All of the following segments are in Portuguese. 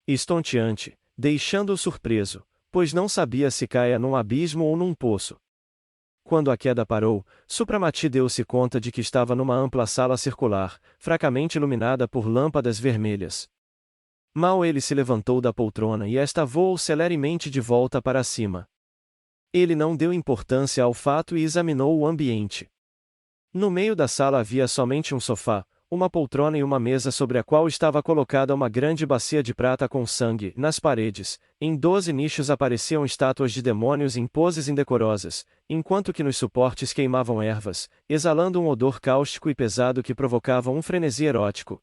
estonteante, deixando-o surpreso, pois não sabia se caia num abismo ou num poço. Quando a queda parou, Supramati deu-se conta de que estava numa ampla sala circular, fracamente iluminada por lâmpadas vermelhas. Mal ele se levantou da poltrona e esta voou celeremente de volta para cima. Ele não deu importância ao fato e examinou o ambiente. No meio da sala havia somente um sofá, uma poltrona e uma mesa sobre a qual estava colocada uma grande bacia de prata com sangue. Nas paredes, em 12 nichos apareciam estátuas de demônios em poses indecorosas, enquanto que nos suportes queimavam ervas, exalando um odor cáustico e pesado que provocava um frenesi erótico.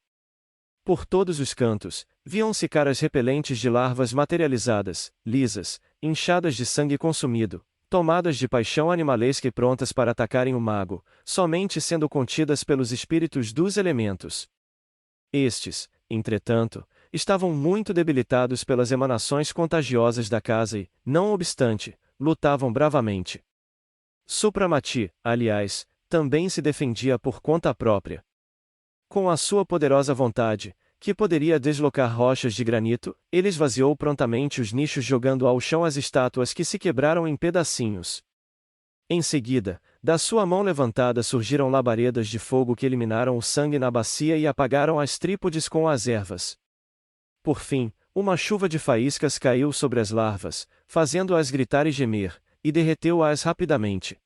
Por todos os cantos, viam-se caras repelentes de larvas materializadas, lisas, inchadas de sangue consumido, tomadas de paixão animalesca e prontas para atacarem o mago, somente sendo contidas pelos espíritos dos elementos. Estes, entretanto, estavam muito debilitados pelas emanações contagiosas da casa e, não obstante, lutavam bravamente. Supramati, aliás, também se defendia por conta própria. Com a sua poderosa vontade, que poderia deslocar rochas de granito, ele esvaziou prontamente os nichos jogando ao chão as estátuas que se quebraram em pedacinhos. Em seguida, da sua mão levantada surgiram labaredas de fogo que eliminaram o sangue na bacia e apagaram as trípodes com as ervas. Por fim, uma chuva de faíscas caiu sobre as larvas, fazendo-as gritar e gemer, e derreteu-as rapidamente.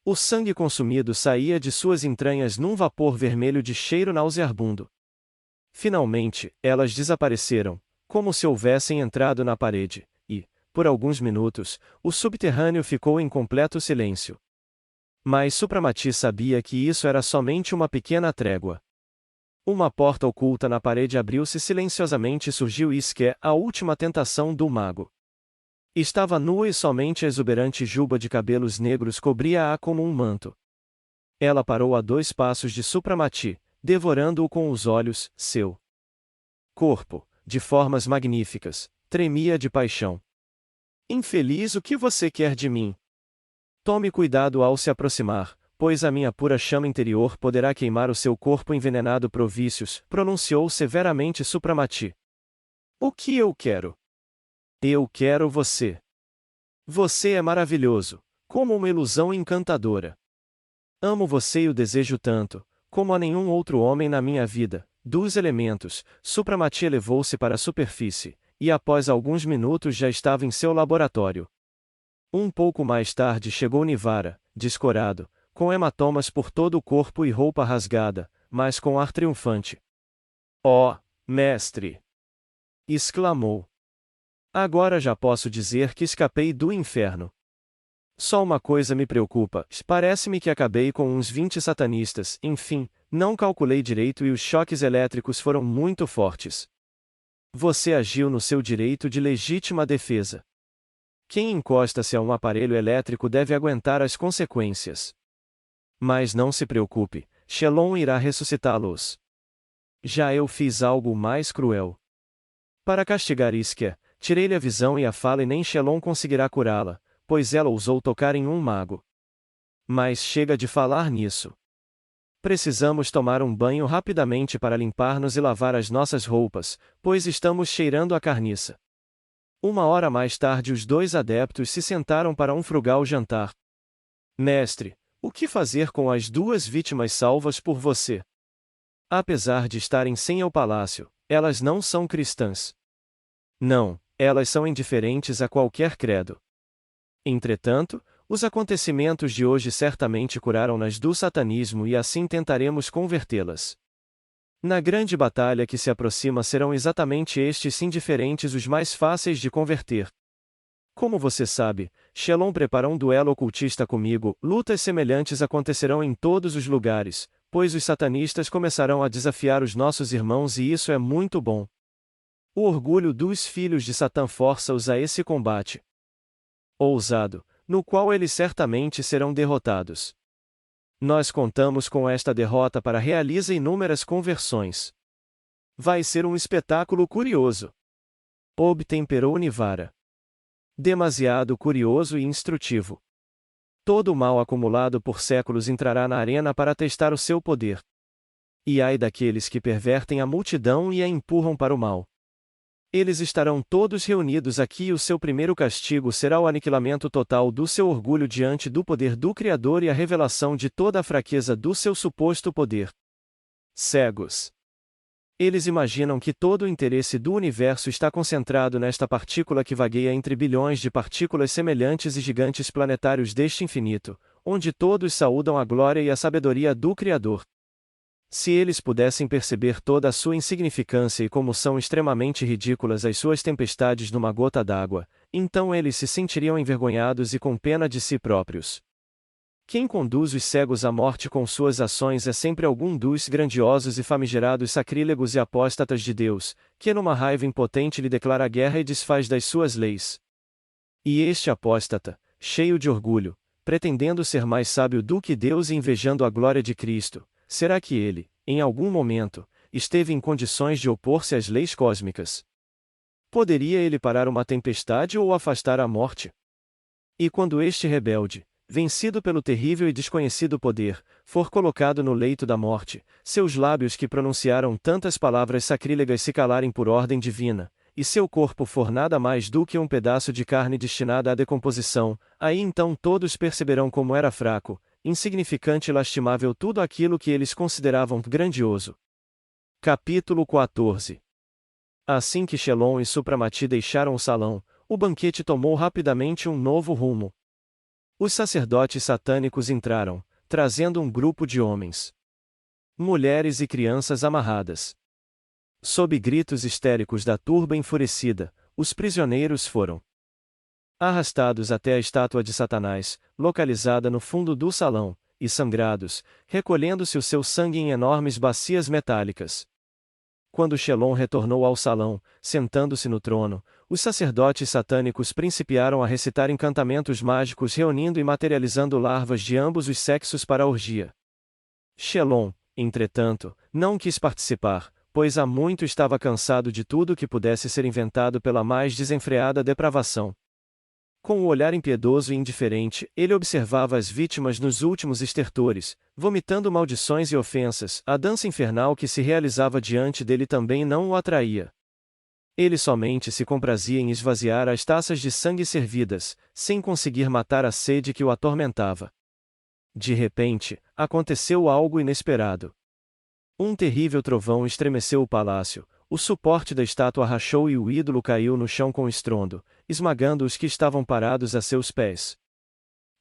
O sangue consumido saía de suas entranhas num vapor vermelho de cheiro nauseabundo. Finalmente, elas desapareceram, como se houvessem entrado na parede, e, por alguns minutos, o subterrâneo ficou em completo silêncio. Mas Supramati sabia que isso era somente uma pequena trégua. Uma porta oculta na parede abriu-se silenciosamente e surgiu Isque, a última tentação do mago. Estava nua e somente a exuberante juba de cabelos negros cobria-a como um manto. Ela parou a 2 passos de Supramati, devorando-o com os olhos. Seu corpo, de formas magníficas, tremia de paixão. Infeliz, o que você quer de mim? Tome cuidado ao se aproximar, pois a minha pura chama interior poderá queimar o seu corpo envenenado. Provícios, pronunciou severamente Supramati. O que eu quero? Eu quero você. Você é maravilhoso, como uma ilusão encantadora. Amo você e o desejo tanto, como a nenhum outro homem na minha vida. Dos elementos, Supramati elevou-se para a superfície, e após alguns minutos já estava em seu laboratório. Um pouco mais tarde chegou Nivara, descorado, com hematomas por todo o corpo e roupa rasgada, mas com ar triunfante. Oh, mestre! Exclamou. Agora já posso dizer que escapei do inferno. Só uma coisa me preocupa, parece-me que acabei com uns 20 satanistas, enfim, não calculei direito e os choques elétricos foram muito fortes. Você agiu no seu direito de legítima defesa. Quem encosta-se a um aparelho elétrico deve aguentar as consequências. Mas não se preocupe, Shelon irá ressuscitá-los. Já eu fiz algo mais cruel. Para castigar Isque, tirei-lhe a visão e a fala e nem Shelon conseguirá curá-la, pois ela ousou tocar em um mago. Mas chega de falar nisso. Precisamos tomar um banho rapidamente para limpar-nos e lavar as nossas roupas, pois estamos cheirando a carniça. 1 hora mais tarde os 2 adeptos se sentaram para um frugal jantar. Mestre, o que fazer com as 2 vítimas salvas por você? Apesar de estarem sem o palácio, elas não são cristãs. Não, elas são indiferentes a qualquer credo. Entretanto, os acontecimentos de hoje certamente curaram-nas do satanismo e assim tentaremos convertê-las. Na grande batalha que se aproxima serão exatamente estes indiferentes os mais fáceis de converter. Como você sabe, Shelon prepara um duelo ocultista comigo. Lutas semelhantes acontecerão em todos os lugares, pois os satanistas começarão a desafiar os nossos irmãos e isso é muito bom. O orgulho dos filhos de Satã força-os a esse combate ousado, no qual eles certamente serão derrotados. Nós contamos com esta derrota para realizar inúmeras conversões. Vai ser um espetáculo curioso. Obtemperou Nivara. Demasiado curioso e instrutivo. Todo o mal acumulado por séculos entrará na arena para testar o seu poder. E ai daqueles que pervertem a multidão e a empurram para o mal. Eles estarão todos reunidos aqui e o seu primeiro castigo será o aniquilamento total do seu orgulho diante do poder do Criador e a revelação de toda a fraqueza do seu suposto poder. Cegos. Eles imaginam que todo o interesse do universo está concentrado nesta partícula que vagueia entre bilhões de partículas semelhantes e gigantes planetários deste infinito, onde todos saúdam a glória e a sabedoria do Criador. Se eles pudessem perceber toda a sua insignificância e como são extremamente ridículas as suas tempestades numa gota d'água, então eles se sentiriam envergonhados e com pena de si próprios. Quem conduz os cegos à morte com suas ações é sempre algum dos grandiosos e famigerados sacrílegos e apóstatas de Deus, que numa raiva impotente lhe declara guerra e desfaz das suas leis. E este apóstata, cheio de orgulho, pretendendo ser mais sábio do que Deus e invejando a glória de Cristo, será que ele, em algum momento, esteve em condições de opor-se às leis cósmicas? Poderia ele parar uma tempestade ou afastar a morte? E quando este rebelde, vencido pelo terrível e desconhecido poder, for colocado no leito da morte, seus lábios que pronunciaram tantas palavras sacrílegas se calarem por ordem divina, e seu corpo for nada mais do que um pedaço de carne destinada à decomposição, aí então todos perceberão como era fraco, insignificante e lastimável tudo aquilo que eles consideravam grandioso. Capítulo 14. Assim que Shelon e Supramati deixaram o salão, o banquete tomou rapidamente um novo rumo. Os sacerdotes satânicos entraram, trazendo um grupo de homens, mulheres e crianças amarradas. Sob gritos histéricos da turba enfurecida, os prisioneiros foram arrastados até a estátua de Satanás, localizada no fundo do salão, e sangrados, recolhendo-se o seu sangue em enormes bacias metálicas. Quando Shelon retornou ao salão, sentando-se no trono, os sacerdotes satânicos principiaram a recitar encantamentos mágicos reunindo e materializando larvas de ambos os sexos para a orgia. Shelon, entretanto, não quis participar, pois há muito estava cansado de tudo que pudesse ser inventado pela mais desenfreada depravação. Com o olhar impiedoso e indiferente, ele observava as vítimas nos últimos estertores, vomitando maldições e ofensas. A dança infernal que se realizava diante dele também não o atraía. Ele somente se comprazia em esvaziar as taças de sangue servidas, sem conseguir matar a sede que o atormentava. De repente, aconteceu algo inesperado. Um terrível trovão estremeceu o palácio, o suporte da estátua rachou e o ídolo caiu no chão com estrondo, esmagando os que estavam parados a seus pés.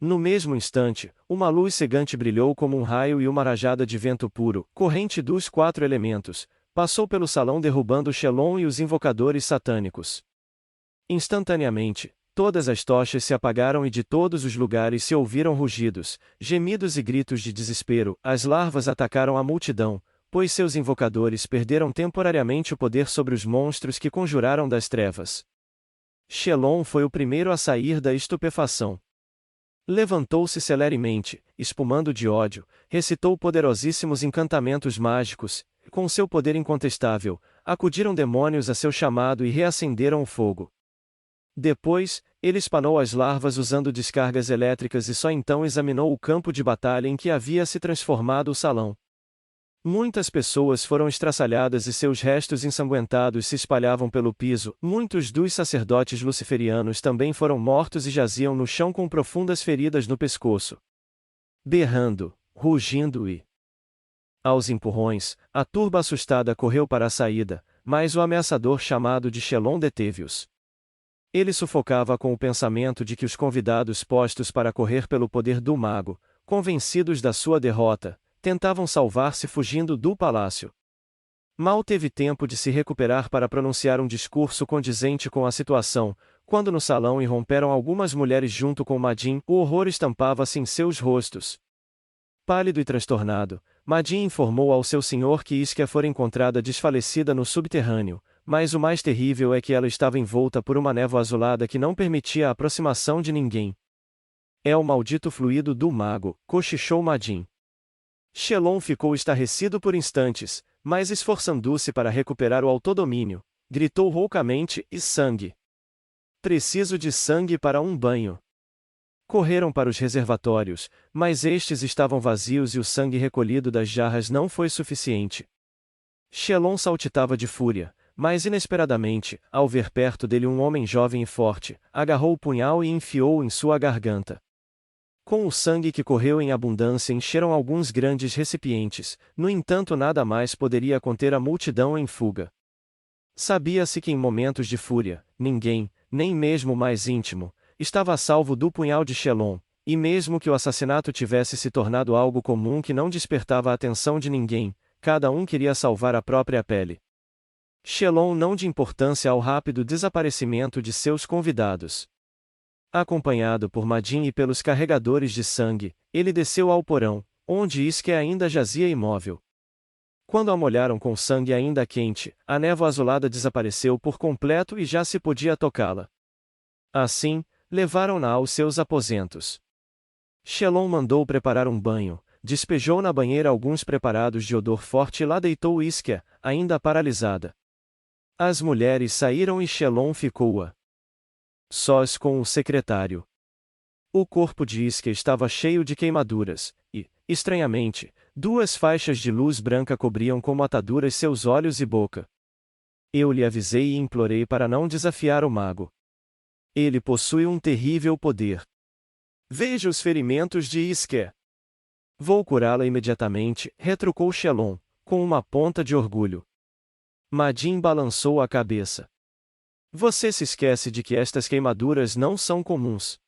No mesmo instante, uma luz cegante brilhou como um raio e uma rajada de vento puro, corrente dos 4 elementos, passou pelo salão derrubando Shelon e os invocadores satânicos. Instantaneamente, todas as tochas se apagaram e de todos os lugares se ouviram rugidos, gemidos e gritos de desespero. As larvas atacaram a multidão, pois seus invocadores perderam temporariamente o poder sobre os monstros que conjuraram das trevas. Shelon foi o primeiro a sair da estupefação. Levantou-se celeremente, espumando de ódio, recitou poderosíssimos encantamentos mágicos, e com seu poder incontestável, acudiram demônios a seu chamado e reacenderam o fogo. Depois, ele espanou as larvas usando descargas elétricas e só então examinou o campo de batalha em que havia se transformado o salão. Muitas pessoas foram estraçalhadas e seus restos ensanguentados se espalhavam pelo piso. Muitos dos sacerdotes luciferianos também foram mortos e jaziam no chão com profundas feridas no pescoço. Berrando, rugindo e aos empurrões, a turba assustada correu para a saída, mas o ameaçador chamado de Shelon deteve-os. Ele sufocava com o pensamento de que os convidados postos para correr pelo poder do mago, convencidos da sua derrota, tentavam salvar-se fugindo do palácio. Mal teve tempo de se recuperar para pronunciar um discurso condizente com a situação, quando no salão irromperam algumas mulheres junto com Madin. O horror estampava-se em seus rostos. Pálido e transtornado, Madin informou ao seu senhor que Isquia fora encontrada desfalecida no subterrâneo, mas o mais terrível é que ela estava envolta por uma névoa azulada que não permitia a aproximação de ninguém. É o maldito fluido do mago, cochichou Madin. Shelon ficou estarrecido por instantes, mas esforçando-se para recuperar o autodomínio, gritou roucamente: e sangue! Preciso de sangue para um banho. Correram para os reservatórios, mas estes estavam vazios e o sangue recolhido das jarras não foi suficiente. Shelon saltitava de fúria, mas inesperadamente, ao ver perto dele um homem jovem e forte, agarrou o punhal e enfiou-o em sua garganta. Com o sangue que correu em abundância encheram alguns grandes recipientes, no entanto nada mais poderia conter a multidão em fuga. Sabia-se que em momentos de fúria, ninguém, nem mesmo o mais íntimo, estava a salvo do punhal de Shelon, e mesmo que o assassinato tivesse se tornado algo comum que não despertava a atenção de ninguém, cada um queria salvar a própria pele. Shelon não de importância ao rápido desaparecimento de seus convidados. Acompanhado por Madin e pelos carregadores de sangue, ele desceu ao porão, onde Iske ainda jazia imóvel. Quando a molharam com sangue ainda quente, a névoa azulada desapareceu por completo e já se podia tocá-la. Assim, levaram-na aos seus aposentos. Shelon mandou preparar um banho, despejou na banheira alguns preparados de odor forte e lá deitou Iske, ainda paralisada. As mulheres saíram e Shelon ficou sós com o secretário. O corpo de Iske estava cheio de queimaduras, e, estranhamente, duas faixas de luz branca cobriam como ataduras seus olhos e boca. Eu lhe avisei e implorei para não desafiar o mago. Ele possui um terrível poder. Veja os ferimentos de Iske. Vou curá-la imediatamente, retrucou Shelon, com uma ponta de orgulho. Madin balançou a cabeça. Você se esquece de que estas queimaduras não são comuns.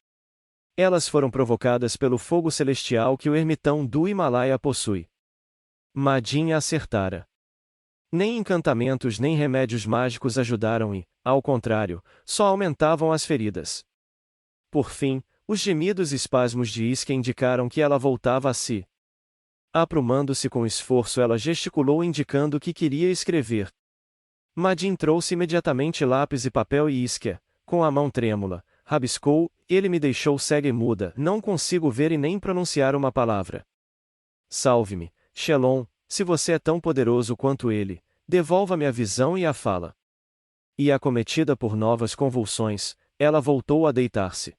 Elas foram provocadas pelo fogo celestial que o ermitão do Himalaia possui. Madin acertara. Nem encantamentos nem remédios mágicos ajudaram e, ao contrário, só aumentavam as feridas. Por fim, os gemidos e espasmos de Iske indicaram que ela voltava a si. Aprumando-se com esforço, ela gesticulou indicando que queria escrever. Madin trouxe imediatamente lápis e papel e Iske, com a mão trêmula, rabiscou. Ele me deixou cega e muda, não consigo ver e nem pronunciar uma palavra. Salve-me, Shelon, se você é tão poderoso quanto ele, devolva-me a visão e a fala. E acometida por novas convulsões, ela voltou a deitar-se.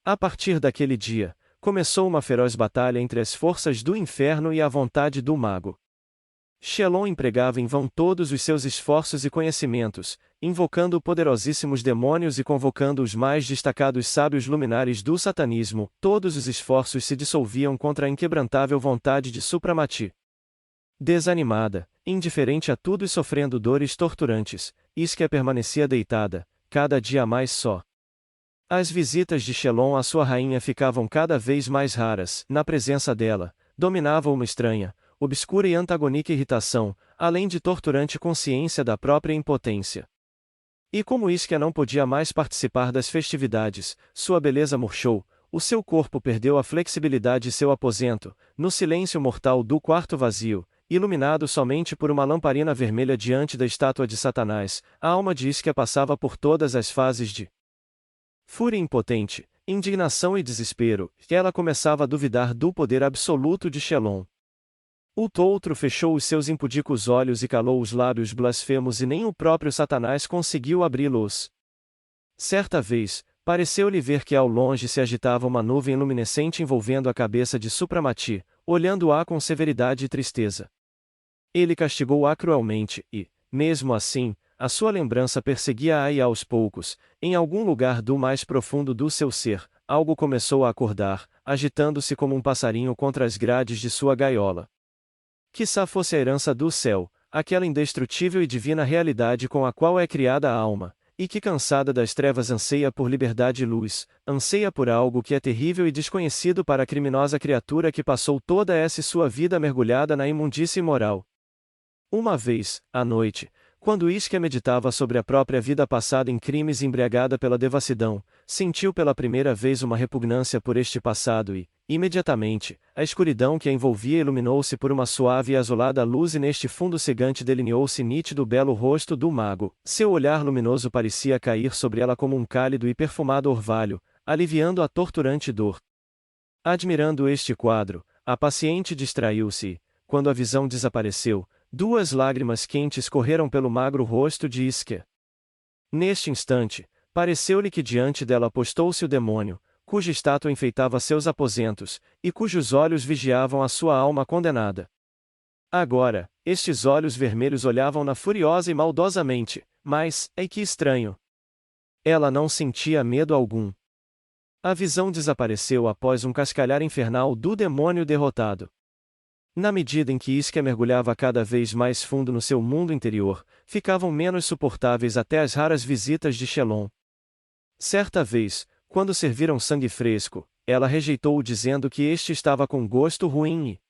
A partir daquele dia, começou uma feroz batalha entre as forças do inferno e a vontade do mago. Shelon empregava em vão todos os seus esforços e conhecimentos, invocando poderosíssimos demônios e convocando os mais destacados sábios luminares do satanismo. Todos os esforços se dissolviam contra a inquebrantável vontade de Supramati. Desanimada, indiferente a tudo e sofrendo dores torturantes, Iske permanecia deitada, cada dia mais só. As visitas de Shelon à sua rainha ficavam cada vez mais raras. Na presença dela, dominava uma estranha, obscura e antagônica irritação, além de torturante consciência da própria impotência. E como Iske não podia mais participar das festividades, sua beleza murchou, o seu corpo perdeu a flexibilidade e seu aposento, no silêncio mortal do quarto vazio, iluminado somente por uma lamparina vermelha diante da estátua de Satanás, a alma de Iske passava por todas as fases de fúria impotente, indignação e desespero, e ela começava a duvidar do poder absoluto de Shelon. O Toutro fechou os seus impudicos olhos e calou os lábios blasfemos e nem o próprio Satanás conseguiu abri-los. Certa vez, pareceu-lhe ver que ao longe se agitava uma nuvem luminescente envolvendo a cabeça de Supramati, olhando-a com severidade e tristeza. Ele castigou-a cruelmente e, mesmo assim, a sua lembrança perseguia-a e aos poucos, em algum lugar do mais profundo do seu ser, algo começou a acordar, agitando-se como um passarinho contra as grades de sua gaiola. Quiçá fosse a herança do céu, aquela indestrutível e divina realidade com a qual é criada a alma, e que cansada das trevas anseia por liberdade e luz, anseia por algo que é terrível e desconhecido para a criminosa criatura que passou toda essa sua vida mergulhada na imundície moral. Uma vez, à noite, quando Iske meditava sobre a própria vida passada em crimes e embriagada pela devassidão, sentiu pela primeira vez uma repugnância por este passado e, imediatamente, a escuridão que a envolvia iluminou-se por uma suave e azulada luz e neste fundo cegante delineou-se nítido o belo rosto do mago. Seu olhar luminoso parecia cair sobre ela como um cálido e perfumado orvalho, aliviando a torturante dor. Admirando este quadro, a paciente distraiu-se e, quando a visão desapareceu, duas lágrimas quentes correram pelo magro rosto de Iske. Neste instante, pareceu-lhe que diante dela postou-se o demônio, cuja estátua enfeitava seus aposentos, e cujos olhos vigiavam a sua alma condenada. Agora, estes olhos vermelhos olhavam-na furiosa e maldosamente, mas, ei que estranho! Ela não sentia medo algum. A visão desapareceu após um cascalhar infernal do demônio derrotado. Na medida em que Iskia mergulhava cada vez mais fundo no seu mundo interior, ficavam menos suportáveis até as raras visitas de Shelon. Certa vez, quando serviram sangue fresco, ela rejeitou-o dizendo que este estava com gosto ruim e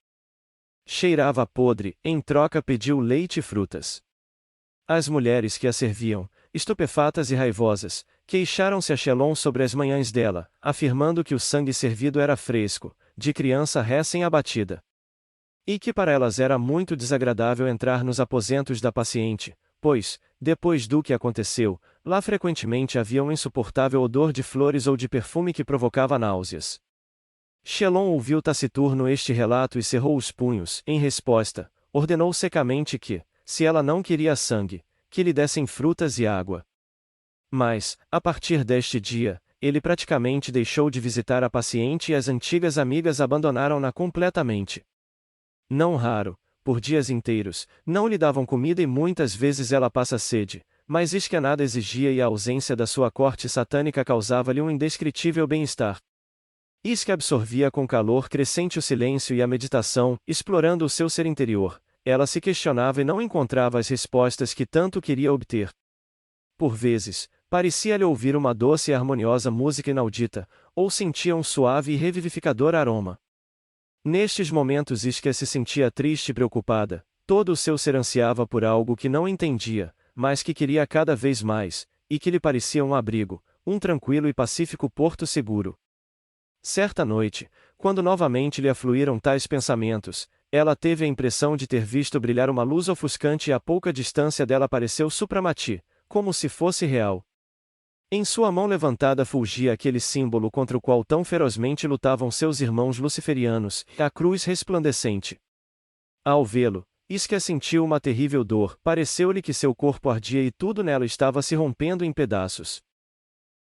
cheirava podre, em troca pediu leite e frutas. As mulheres que a serviam, estupefatas e raivosas, queixaram-se a Shelon sobre as manhãs dela, afirmando que o sangue servido era fresco, de criança recém-abatida. E que para elas era muito desagradável entrar nos aposentos da paciente, pois, depois do que aconteceu, lá frequentemente havia um insuportável odor de flores ou de perfume que provocava náuseas. Shelon ouviu taciturno este relato e cerrou os punhos. Em resposta, ordenou secamente que, se ela não queria sangue, que lhe dessem frutas e água. Mas, a partir deste dia, ele praticamente deixou de visitar a paciente e as antigas amigas abandonaram-na completamente. Não raro, por dias inteiros, não lhe davam comida e muitas vezes ela passa sede, mas Iskia nada exigia e a ausência da sua corte satânica causava-lhe um indescritível bem-estar. Iskia absorvia com calor crescente o silêncio e a meditação, explorando o seu ser interior. Ela se questionava e não encontrava as respostas que tanto queria obter. Por vezes, parecia-lhe ouvir uma doce e harmoniosa música inaudita, ou sentia um suave e revivificador aroma. Nestes momentos Iskia se sentia triste e preocupada, todo o seu ser ansiava por algo que não entendia, mas que queria cada vez mais, e que lhe parecia um abrigo, um tranquilo e pacífico porto seguro. Certa noite, quando novamente lhe afluíram tais pensamentos, ela teve a impressão de ter visto brilhar uma luz ofuscante e a pouca distância dela apareceu Supramati, como se fosse real. Em sua mão levantada fulgia aquele símbolo contra o qual tão ferozmente lutavam seus irmãos luciferianos, a cruz resplandecente. Ao vê-lo, Iskia sentiu uma terrível dor, pareceu-lhe que seu corpo ardia e tudo nela estava se rompendo em pedaços.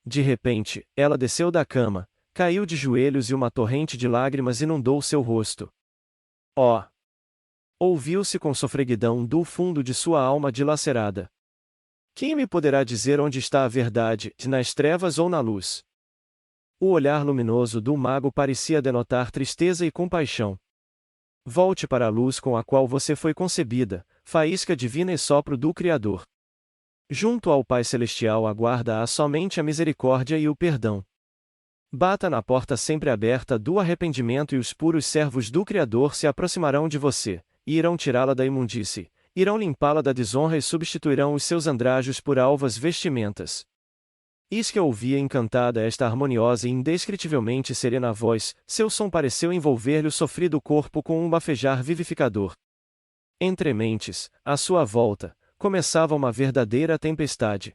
De repente, ela desceu da cama, caiu de joelhos e uma torrente de lágrimas inundou seu rosto. Oh! Ouviu-se com sofreguidão do fundo de sua alma dilacerada. Quem me poderá dizer onde está a verdade, nas trevas ou na luz? O olhar luminoso do mago parecia denotar tristeza e compaixão. Volte para a luz com a qual você foi concebida, faísca divina e sopro do Criador. Junto ao Pai Celestial aguarda-a somente a misericórdia e o perdão. Bata na porta sempre aberta do arrependimento e os puros servos do Criador se aproximarão de você, e irão tirá-la da imundície. Irão limpá-la da desonra e substituirão os seus andrajos por alvas vestimentas. Iskia ouvia encantada esta harmoniosa e indescritivelmente serena voz, seu som pareceu envolver-lhe o sofrido corpo com um bafejar vivificador. Entre mentes, à sua volta, começava uma verdadeira tempestade.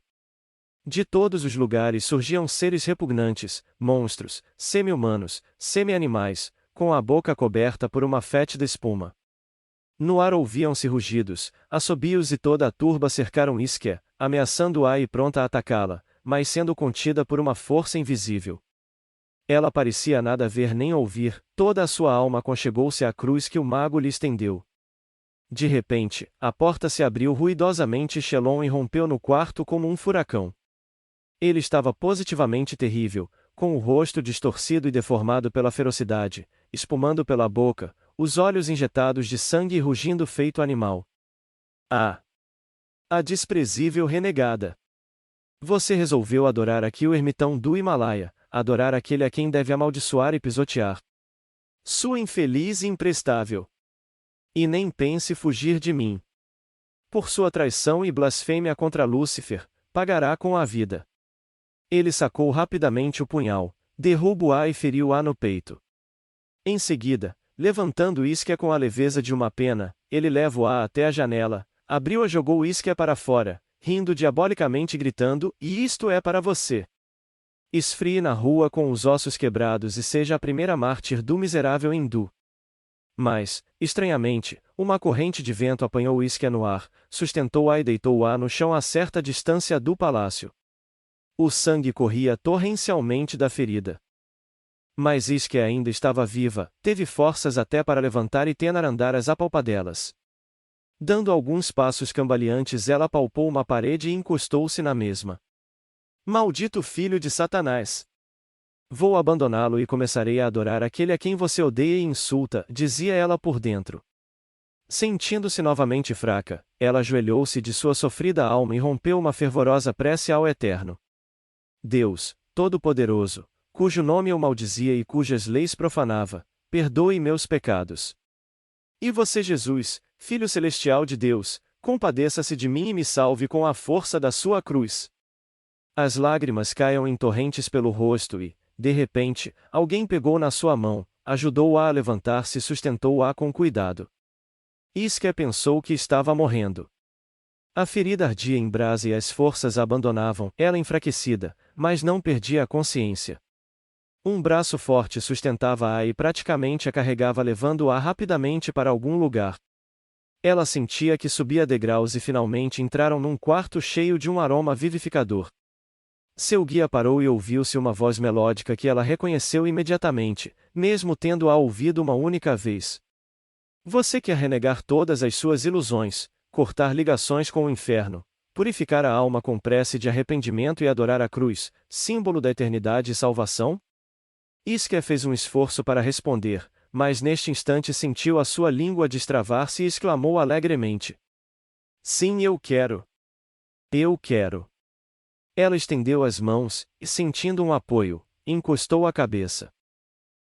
De todos os lugares surgiam seres repugnantes, monstros, semi-humanos, semi-animais, com a boca coberta por uma fétida espuma. No ar ouviam-se rugidos, assobios e toda a turba cercaram Iskia, ameaçando-a e pronta a atacá-la, mas sendo contida por uma força invisível. Ela parecia nada ver nem ouvir, toda a sua alma aconchegou-se à cruz que o mago lhe estendeu. De repente, a porta se abriu ruidosamente e Shelon irrompeu no quarto como um furacão. Ele estava positivamente terrível, com o rosto distorcido e deformado pela ferocidade, espumando pela boca, os olhos injetados de sangue e rugindo feito animal. Ah! A desprezível renegada! Você resolveu adorar aqui o ermitão do Himalaia, adorar aquele a quem deve amaldiçoar e pisotear. Sua infeliz e imprestável! E nem pense fugir de mim. Por sua traição e blasfêmia contra Lúcifer, pagará com a vida. Ele sacou rapidamente o punhal, derrubou-a e feriu-a no peito. Em seguida, levantando Iskia com a leveza de uma pena, ele levou-a até a janela, abriu-a e jogou Iskia para fora, rindo diabolicamente e gritando, e isto é para você. Esfrie na rua com os ossos quebrados e seja a primeira mártir do miserável hindu. Mas, estranhamente, uma corrente de vento apanhou Iskia no ar, sustentou-a e deitou-a no chão a certa distância do palácio. O sangue corria torrencialmente da ferida. Mas Iskia ainda estava viva, teve forças até para levantar e tenar andar as apalpadelas. Dando alguns passos cambaleantes, ela apalpou uma parede e encostou-se na mesma. Maldito filho de Satanás! Vou abandoná-lo e começarei a adorar aquele a quem você odeia e insulta, dizia ela por dentro. Sentindo-se novamente fraca, ela ajoelhou-se de sua sofrida alma e rompeu uma fervorosa prece ao Eterno. Deus, Todo-Poderoso, cujo nome eu maldizia e cujas leis profanava, perdoe meus pecados. E você, Jesus, Filho Celestial de Deus, compadeça-se de mim e me salve com a força da sua cruz. As lágrimas caiam em torrentes pelo rosto e, de repente, alguém pegou na sua mão, ajudou-a a levantar-se e sustentou-a com cuidado. Isquia pensou que estava morrendo. A ferida ardia em brasa e as forças a abandonavam, ela enfraquecida, mas não perdia a consciência. Um braço forte sustentava-a e praticamente a carregava, levando-a rapidamente para algum lugar. Ela sentia que subia degraus e finalmente entraram num quarto cheio de um aroma vivificador. Seu guia parou e ouviu-se uma voz melódica que ela reconheceu imediatamente, mesmo tendo-a ouvido uma única vez. Você quer renegar todas as suas ilusões, cortar ligações com o inferno, purificar a alma com prece de arrependimento e adorar a cruz, símbolo da eternidade e salvação? Isquia fez um esforço para responder, mas neste instante sentiu a sua língua destravar-se e exclamou alegremente: Sim, eu quero! Eu quero! Ela estendeu as mãos, e sentindo um apoio, encostou a cabeça.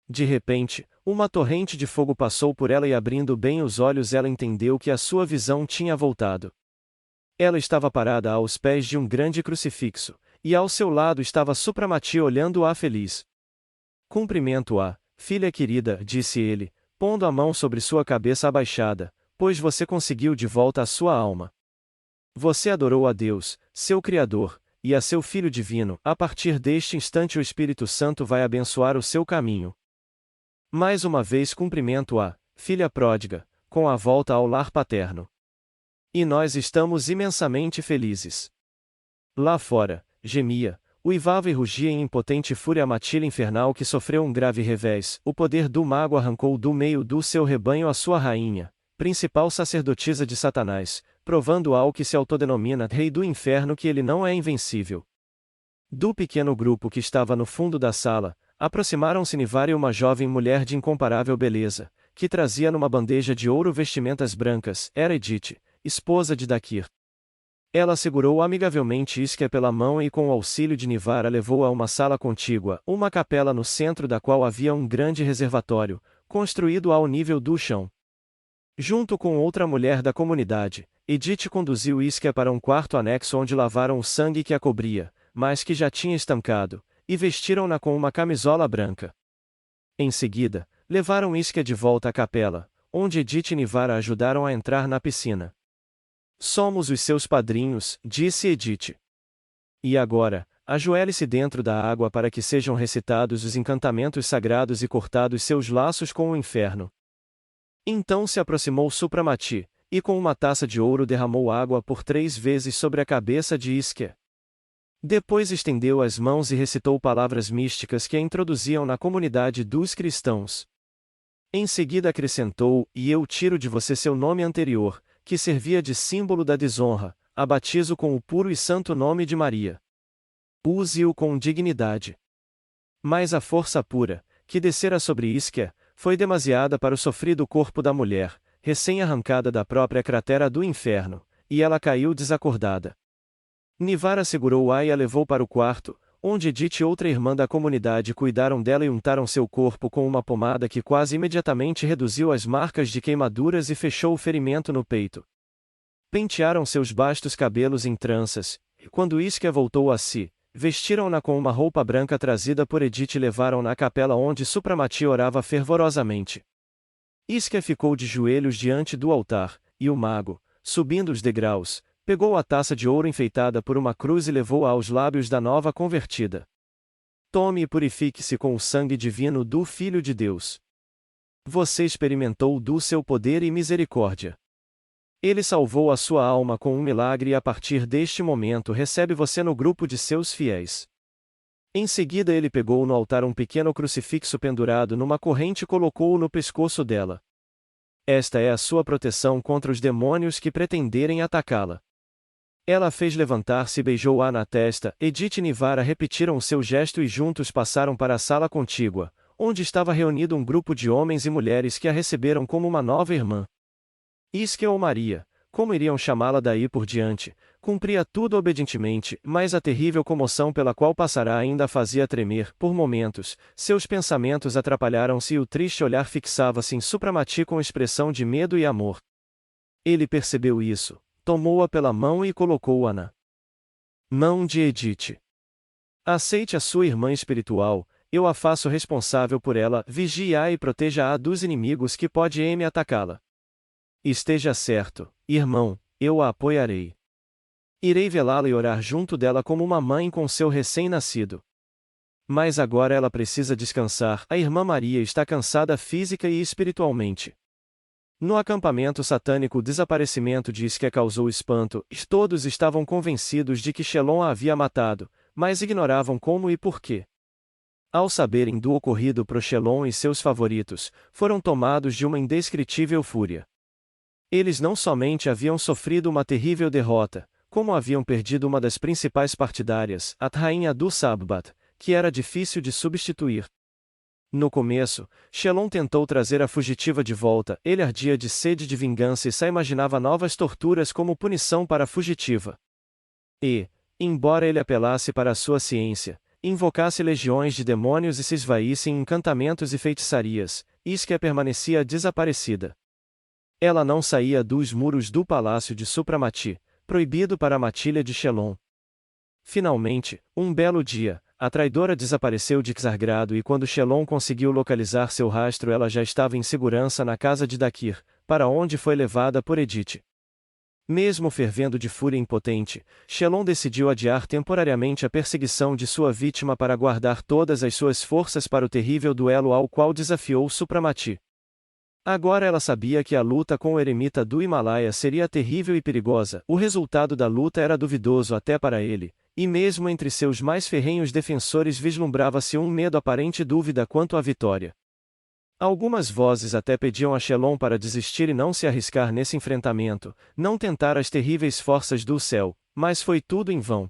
De repente, uma torrente de fogo passou por ela e abrindo bem os olhos ela entendeu que a sua visão tinha voltado. Ela estava parada aos pés de um grande crucifixo, e ao seu lado estava Supramati olhando-a feliz. Cumprimento-a, filha querida, disse ele, pondo a mão sobre sua cabeça abaixada, pois você conseguiu de volta a sua alma. Você adorou a Deus, seu Criador, e a seu Filho Divino. A partir deste instante o Espírito Santo vai abençoar o seu caminho. Mais uma vez cumprimento-a, filha pródiga, com a volta ao lar paterno. E nós estamos imensamente felizes. Lá fora, gemia, uivava e rugia em impotente fúria a matilha infernal que sofreu um grave revés. O poder do mago arrancou do meio do seu rebanho a sua rainha, principal sacerdotisa de Satanás, provando ao que se autodenomina Rei do Inferno que ele não é invencível. Do pequeno grupo que estava no fundo da sala, aproximaram-se Nivar e uma jovem mulher de incomparável beleza, que trazia numa bandeja de ouro vestimentas brancas. Era Edith, esposa de Dakir. Ela segurou amigavelmente Isquia pela mão e com o auxílio de Nivar a levou a uma sala contígua, uma capela no centro da qual havia um grande reservatório, construído ao nível do chão. Junto com outra mulher da comunidade, Edith conduziu Isquia para um quarto anexo onde lavaram o sangue que a cobria, mas que já tinha estancado, e vestiram-na com uma camisola branca. Em seguida, levaram Isquia de volta à capela, onde Edith e Nivar a ajudaram a entrar na piscina. Somos os seus padrinhos, disse Edith. E agora, ajoelhe-se dentro da água para que sejam recitados os encantamentos sagrados e cortados seus laços com o inferno. Então se aproximou Supramati, e com uma taça de ouro derramou água por 3 vezes sobre a cabeça de Isquia. Depois estendeu as mãos e recitou palavras místicas que a introduziam na comunidade dos cristãos. Em seguida acrescentou: E eu tiro de você seu nome anterior, que servia de símbolo da desonra, a batizo com o puro e santo nome de Maria. Use-o com dignidade. Mas a força pura, que descera sobre Isquia, foi demasiada para o sofrido corpo da mulher, recém-arrancada da própria cratera do inferno, e ela caiu desacordada. Nivar segurou-a e a levou para o quarto, onde Edith e outra irmã da comunidade cuidaram dela e untaram seu corpo com uma pomada que quase imediatamente reduziu as marcas de queimaduras e fechou o ferimento no peito. Pentearam seus bastos cabelos em tranças, e quando Isquia voltou a si, vestiram-na com uma roupa branca trazida por Edith e levaram-na à capela onde Supramati orava fervorosamente. Isquia ficou de joelhos diante do altar, e o mago, subindo os degraus, pegou a taça de ouro enfeitada por uma cruz e levou-a aos lábios da nova convertida. Tome e purifique-se com o sangue divino do Filho de Deus. Você experimentou do seu poder e misericórdia. Ele salvou a sua alma com um milagre e a partir deste momento recebe você no grupo de seus fiéis. Em seguida ele pegou no altar um pequeno crucifixo pendurado numa corrente e colocou-o no pescoço dela. Esta é a sua proteção contra os demônios que pretenderem atacá-la. Ela a fez levantar-se e beijou-a na testa. Edith e Nivara repetiram o seu gesto e juntos passaram para a sala contígua, onde estava reunido um grupo de homens e mulheres que a receberam como uma nova irmã. Isque ou Maria, como iriam chamá-la daí por diante, cumpria tudo obedientemente, mas a terrível comoção pela qual passará ainda a fazia tremer. Por momentos, seus pensamentos atrapalharam-se e o triste olhar fixava-se em Supramati com expressão de medo e amor. Ele percebeu isso, tomou-a pela mão e colocou-a na mão de Edith. Aceite a sua irmã espiritual, eu a faço responsável por ela, vigie-a e proteja-a dos inimigos que podem atacá-la. Esteja certo, irmão, eu a apoiarei. Irei velá-la e orar junto dela como uma mãe com seu recém-nascido. Mas agora ela precisa descansar, a irmã Maria está cansada física e espiritualmente. No acampamento satânico o desaparecimento de Isque causou espanto, e todos estavam convencidos de que Shelon a havia matado, mas ignoravam como e por quê. Ao saberem do ocorrido pro Shelon e seus favoritos, foram tomados de uma indescritível fúria. Eles não somente haviam sofrido uma terrível derrota, como haviam perdido uma das principais partidárias, a rainha do Sabbat, que era difícil de substituir. No começo, Shelon tentou trazer a fugitiva de volta, ele ardia de sede de vingança e só imaginava novas torturas como punição para a fugitiva. E, embora ele apelasse para a sua ciência, invocasse legiões de demônios e se esvaísse em encantamentos e feitiçarias, Isque permanecia desaparecida. Ela não saía dos muros do palácio de Supramati, proibido para a matilha de Shelon. Finalmente, um belo dia, a traidora desapareceu de Xargrado e quando Shelon conseguiu localizar seu rastro ela já estava em segurança na casa de Dakir, para onde foi levada por Edith. Mesmo fervendo de fúria impotente, Shelon decidiu adiar temporariamente a perseguição de sua vítima para guardar todas as suas forças para o terrível duelo ao qual desafiou Supramati. Agora ela sabia que a luta com o eremita do Himalaia seria terrível e perigosa, o resultado da luta era duvidoso até para ele, e mesmo entre seus mais ferrenhos defensores vislumbrava-se um medo aparente e dúvida quanto à vitória. Algumas vozes até pediam a Shelon para desistir e não se arriscar nesse enfrentamento, não tentar as terríveis forças do céu, mas foi tudo em vão.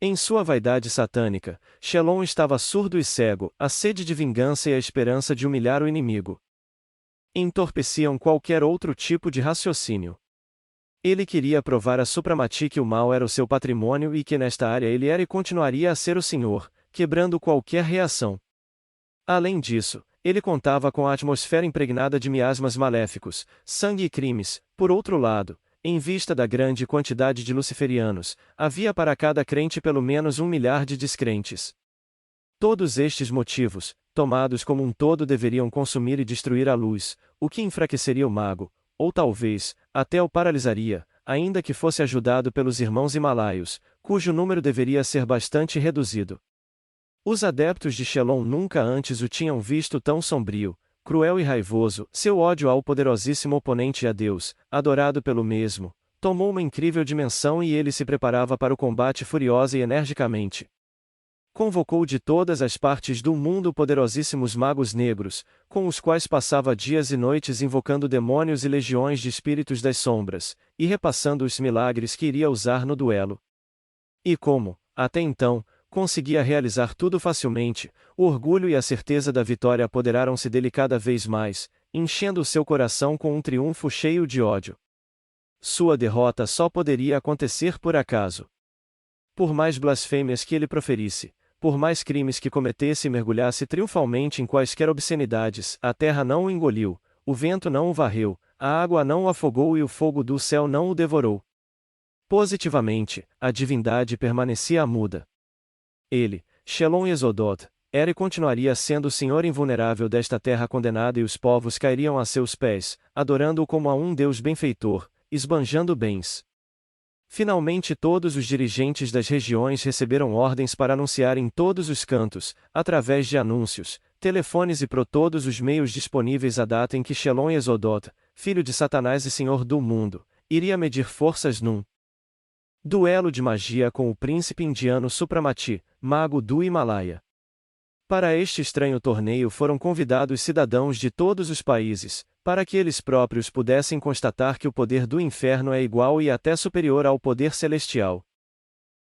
Em sua vaidade satânica, Shelon estava surdo e cego, a sede de vingança e a esperança de humilhar o inimigo entorpeciam qualquer outro tipo de raciocínio. Ele queria provar a Supramati que o mal era o seu patrimônio e que nesta área ele era e continuaria a ser o senhor, quebrando qualquer reação. Além disso, ele contava com a atmosfera impregnada de miasmas maléficos, sangue e crimes. Por outro lado, em vista da grande quantidade de luciferianos, havia para cada crente pelo menos 1 milhar de descrentes. Todos estes motivos, tomados como um todo, deveriam consumir e destruir a luz, o que enfraqueceria o mago, ou talvez, até o paralisaria, ainda que fosse ajudado pelos irmãos himalaios, cujo número deveria ser bastante reduzido. Os adeptos de Shelon nunca antes o tinham visto tão sombrio, cruel e raivoso. Seu ódio ao poderosíssimo oponente e a Deus, adorado pelo mesmo, tomou uma incrível dimensão e ele se preparava para o combate furiosa e energicamente. Convocou de todas as partes do mundo poderosíssimos magos negros, com os quais passava dias e noites invocando demônios e legiões de espíritos das sombras, e repassando os milagres que iria usar no duelo. E como, até então, conseguia realizar tudo facilmente, o orgulho e a certeza da vitória apoderaram-se dele cada vez mais, enchendo o seu coração com um triunfo cheio de ódio. Sua derrota só poderia acontecer por acaso. Por mais blasfêmias que ele proferisse, por mais crimes que cometesse e mergulhasse triunfalmente em quaisquer obscenidades, a terra não o engoliu, o vento não o varreu, a água não o afogou e o fogo do céu não o devorou. Positivamente, a divindade permanecia muda. Ele, Shelon Exodot, era e continuaria sendo o Senhor invulnerável desta terra condenada e os povos cairiam a seus pés, adorando-o como a um Deus benfeitor, esbanjando bens. Finalmente todos os dirigentes das regiões receberam ordens para anunciar em todos os cantos, através de anúncios, telefones e por todos os meios disponíveis a data em que Shelon Exodot, filho de Satanás e senhor do mundo, iria medir forças num duelo de magia com o príncipe indiano Supramati, mago do Himalaia. Para este estranho torneio foram convidados cidadãos de todos os países, para que eles próprios pudessem constatar que o poder do inferno é igual e até superior ao poder celestial.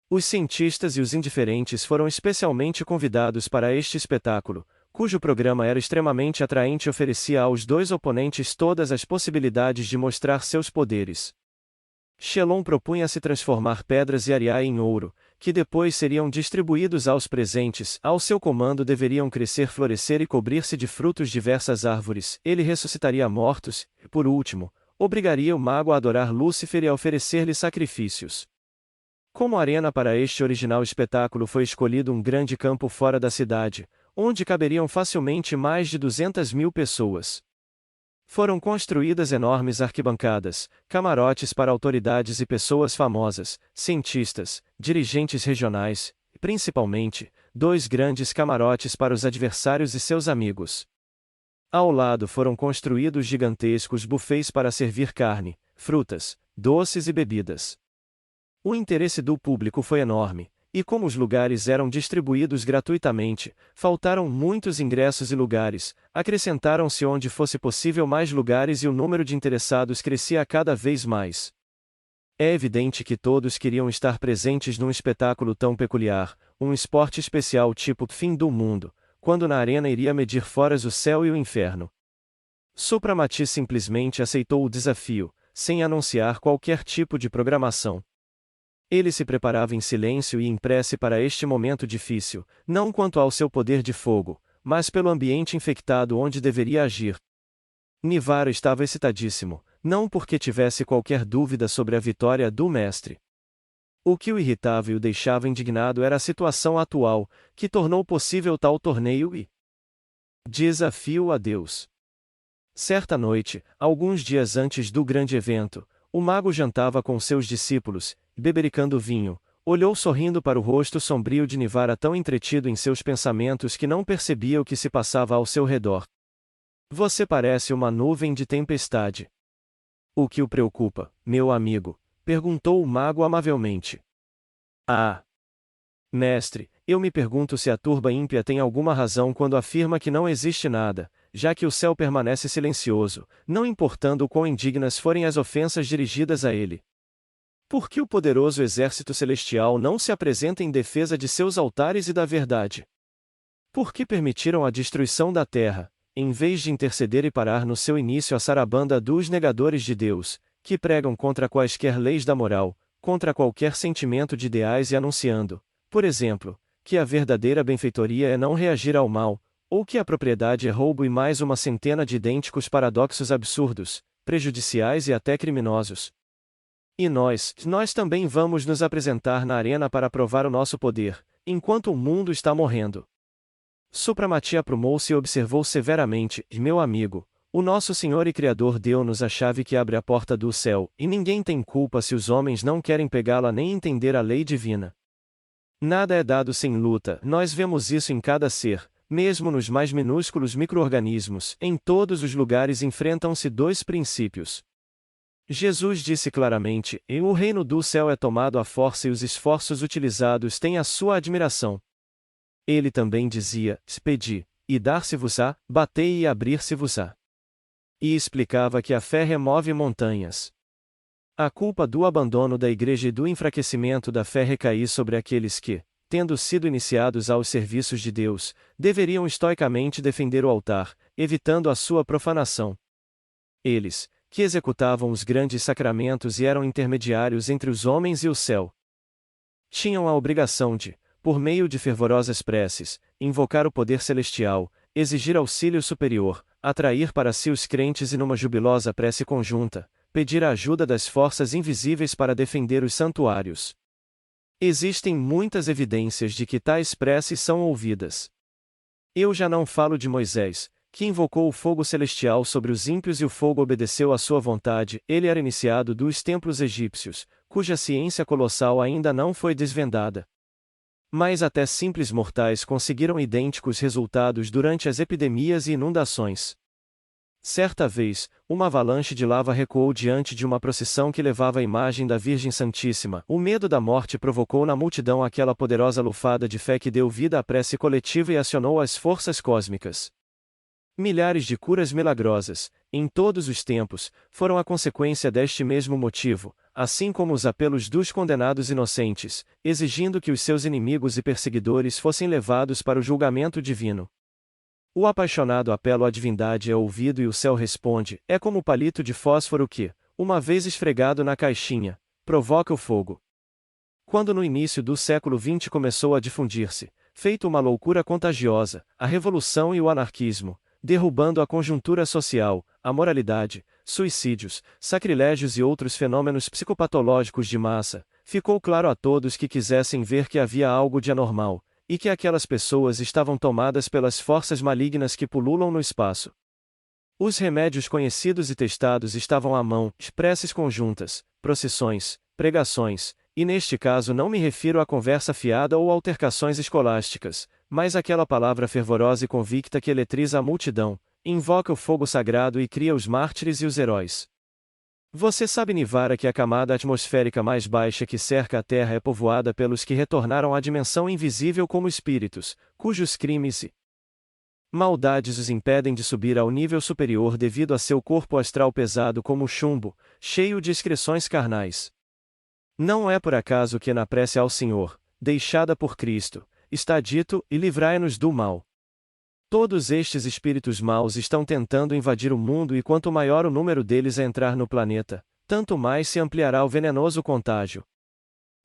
Os cientistas e os indiferentes foram especialmente convidados para este espetáculo, cujo programa era extremamente atraente e oferecia aos dois oponentes todas as possibilidades de mostrar seus poderes. Shelon propunha-se transformar pedras e areia em ouro, que depois seriam distribuídos aos presentes. Ao seu comando deveriam crescer, florescer e cobrir-se de frutos diversas árvores. Ele ressuscitaria mortos, e, por último, obrigaria o mago a adorar Lúcifer e a oferecer-lhe sacrifícios. Como arena para este original espetáculo foi escolhido um grande campo fora da cidade, onde caberiam facilmente mais de 200.000 pessoas. Foram construídas enormes arquibancadas, camarotes para autoridades e pessoas famosas, cientistas, dirigentes regionais, e, principalmente, 2 grandes camarotes para os adversários e seus amigos. Ao lado foram construídos gigantescos buffets para servir carne, frutas, doces e bebidas. O interesse do público foi enorme, e como os lugares eram distribuídos gratuitamente, faltaram muitos ingressos e lugares, acrescentaram-se onde fosse possível mais lugares e o número de interessados crescia cada vez mais. É evidente que todos queriam estar presentes num espetáculo tão peculiar, um esporte especial tipo fim do mundo, quando na arena iria medir foras o céu e o inferno. Supramati simplesmente aceitou o desafio, sem anunciar qualquer tipo de programação. Ele se preparava em silêncio e em prece para este momento difícil, não quanto ao seu poder de fogo, mas pelo ambiente infectado onde deveria agir. Nivara estava excitadíssimo, não porque tivesse qualquer dúvida sobre a vitória do mestre. O que o irritava e o deixava indignado era a situação atual, que tornou possível tal torneio e desafio a Deus. Certa noite, alguns dias antes do grande evento, o mago jantava com seus discípulos, bebericando vinho, olhou sorrindo para o rosto sombrio de Nivara, tão entretido em seus pensamentos que não percebia o que se passava ao seu redor. Você parece uma nuvem de tempestade. O que o preocupa, meu amigo? Perguntou o mago amavelmente. Ah! Mestre, eu me pergunto se a turba ímpia tem alguma razão quando afirma que não existe nada, já que o céu permanece silencioso, não importando o quão indignas forem as ofensas dirigidas a ele. Por que o poderoso exército celestial não se apresenta em defesa de seus altares e da verdade? Por que permitiram a destruição da terra, em vez de interceder e parar no seu início a sarabanda dos negadores de Deus, que pregam contra quaisquer leis da moral, contra qualquer sentimento de ideais e anunciando, por exemplo, que a verdadeira benfeitoria é não reagir ao mal, ou que a propriedade é roubo e mais uma centena de idênticos paradoxos absurdos, prejudiciais e até criminosos? E nós também vamos nos apresentar na arena para provar o nosso poder, enquanto o mundo está morrendo. Supramati aprumou-se e observou severamente: meu amigo, o nosso Senhor e Criador deu-nos a chave que abre a porta do céu, e ninguém tem culpa se os homens não querem pegá-la nem entender a lei divina. Nada é dado sem luta, nós vemos isso em cada ser, mesmo nos mais minúsculos micro-organismos, em todos os lugares enfrentam-se 2 princípios. Jesus disse claramente: o reino do céu é tomado à força e os esforços utilizados têm a sua admiração. Ele também dizia: pedi, e dar-se-vos-á, batei e abrir-se-vos-á. E explicava que a fé remove montanhas. A culpa do abandono da igreja e do enfraquecimento da fé recai sobre aqueles que, tendo sido iniciados aos serviços de Deus, deveriam estoicamente defender o altar, evitando a sua profanação. Eles, que executavam os grandes sacramentos e eram intermediários entre os homens e o céu, tinham a obrigação de, por meio de fervorosas preces, invocar o poder celestial, exigir auxílio superior, atrair para si os crentes e numa jubilosa prece conjunta, pedir a ajuda das forças invisíveis para defender os santuários. Existem muitas evidências de que tais preces são ouvidas. Eu já não falo de Moisés, que invocou o fogo celestial sobre os ímpios e o fogo obedeceu à sua vontade. Ele era iniciado dos templos egípcios, cuja ciência colossal ainda não foi desvendada. Mas até simples mortais conseguiram idênticos resultados durante as epidemias e inundações. Certa vez, uma avalanche de lava recuou diante de uma procissão que levava a imagem da Virgem Santíssima. O medo da morte provocou na multidão aquela poderosa lufada de fé que deu vida à prece coletiva e acionou as forças cósmicas. Milhares de curas milagrosas, em todos os tempos, foram a consequência deste mesmo motivo, assim como os apelos dos condenados inocentes, exigindo que os seus inimigos e perseguidores fossem levados para o julgamento divino. O apaixonado apelo à divindade é ouvido e o céu responde, é como o palito de fósforo que, uma vez esfregado na caixinha, provoca o fogo. Quando no início do século XX começou a difundir-se, feito uma loucura contagiosa, a revolução e o anarquismo, derrubando a conjuntura social, a moralidade, suicídios, sacrilégios e outros fenômenos psicopatológicos de massa, ficou claro a todos que quisessem ver que havia algo de anormal, e que aquelas pessoas estavam tomadas pelas forças malignas que pululam no espaço. Os remédios conhecidos e testados estavam à mão, preces conjuntas, procissões, pregações, e neste caso não me refiro a conversa fiada ou altercações escolásticas, mas àquela palavra fervorosa e convicta que eletriza a multidão, invoca o fogo sagrado e cria os mártires e os heróis. Você sabe, Nivara, que a camada atmosférica mais baixa que cerca a Terra é povoada pelos que retornaram à dimensão invisível como espíritos, cujos crimes e maldades os impedem de subir ao nível superior devido a seu corpo astral pesado como chumbo, cheio de excreções carnais. Não é por acaso que na prece ao Senhor, deixada por Cristo, está dito, e livrai-nos do mal. Todos estes espíritos maus estão tentando invadir o mundo e quanto maior o número deles a entrar no planeta, tanto mais se ampliará o venenoso contágio.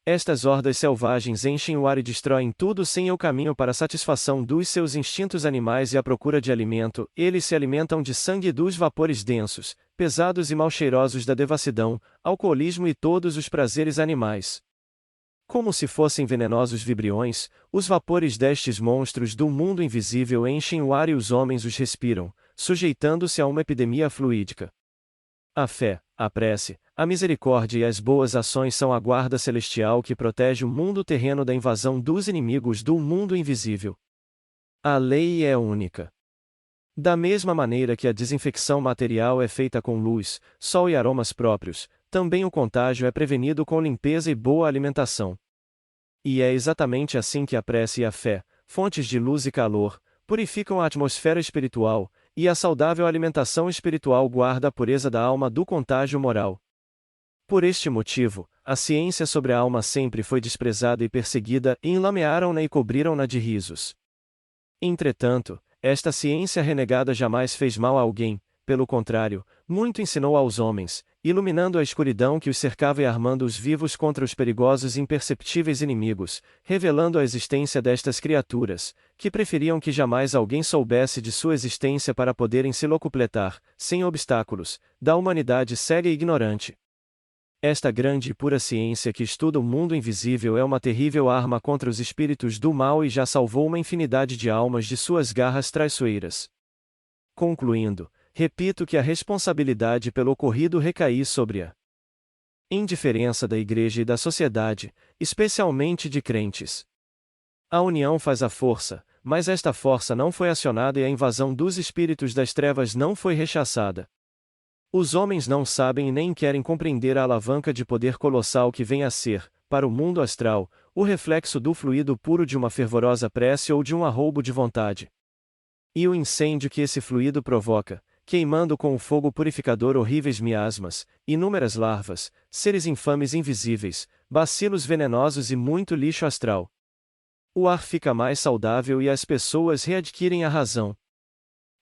Estas hordas selvagens enchem o ar e destroem tudo sem o caminho para a satisfação dos seus instintos animais e a procura de alimento. Eles se alimentam de sangue e dos vapores densos, pesados e mal cheirosos da devassidão, alcoolismo e todos os prazeres animais. Como se fossem venenosos vibriões, os vapores destes monstros do mundo invisível enchem o ar e os homens os respiram, sujeitando-se a uma epidemia fluídica. A fé, a prece, a misericórdia e as boas ações são a guarda celestial que protege o mundo terreno da invasão dos inimigos do mundo invisível. A lei é única. Da mesma maneira que a desinfecção material é feita com luz, sol e aromas próprios, também o contágio é prevenido com limpeza e boa alimentação. E é exatamente assim que a prece e a fé, fontes de luz e calor, purificam a atmosfera espiritual, e a saudável alimentação espiritual guarda a pureza da alma do contágio moral. Por este motivo, a ciência sobre a alma sempre foi desprezada e perseguida, e enlamearam-na e cobriram-na de risos. Entretanto, esta ciência renegada jamais fez mal a alguém, pelo contrário, muito ensinou aos homens, iluminando a escuridão que os cercava e armando os vivos contra os perigosos e imperceptíveis inimigos, revelando a existência destas criaturas, que preferiam que jamais alguém soubesse de sua existência para poderem se locupletar, sem obstáculos, da humanidade cega e ignorante. Esta grande e pura ciência que estuda o mundo invisível é uma terrível arma contra os espíritos do mal e já salvou uma infinidade de almas de suas garras traiçoeiras. Concluindo, repito que a responsabilidade pelo ocorrido recai sobre a indiferença da Igreja e da sociedade, especialmente de crentes. A união faz a força, mas esta força não foi acionada e a invasão dos espíritos das trevas não foi rechaçada. Os homens não sabem e nem querem compreender a alavanca de poder colossal que vem a ser, para o mundo astral, o reflexo do fluido puro de uma fervorosa prece ou de um arroubo de vontade. E o incêndio que esse fluido provoca, queimando com o fogo purificador horríveis miasmas, inúmeras larvas, seres infames invisíveis, bacilos venenosos e muito lixo astral. O ar fica mais saudável e as pessoas readquirem a razão.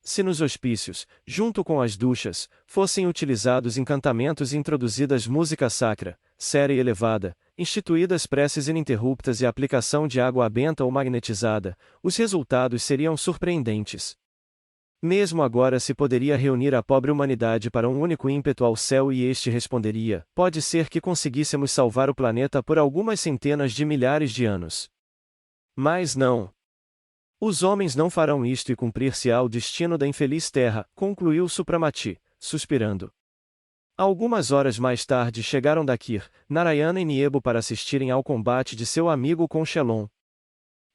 Se nos hospícios, junto com as duchas, fossem utilizados encantamentos e introduzidas música sacra, séria e elevada, instituídas preces ininterruptas e aplicação de água benta ou magnetizada, os resultados seriam surpreendentes. Mesmo agora se poderia reunir a pobre humanidade para um único ímpeto ao céu e este responderia: pode ser que conseguíssemos salvar o planeta por algumas centenas de milhares de anos. Mas não. Os homens não farão isto e cumprir-se-á o destino da infeliz terra, concluiu Supramati, suspirando. Algumas horas mais tarde chegaram Dakir, Narayana e Niebo para assistirem ao combate de seu amigo com Shelon.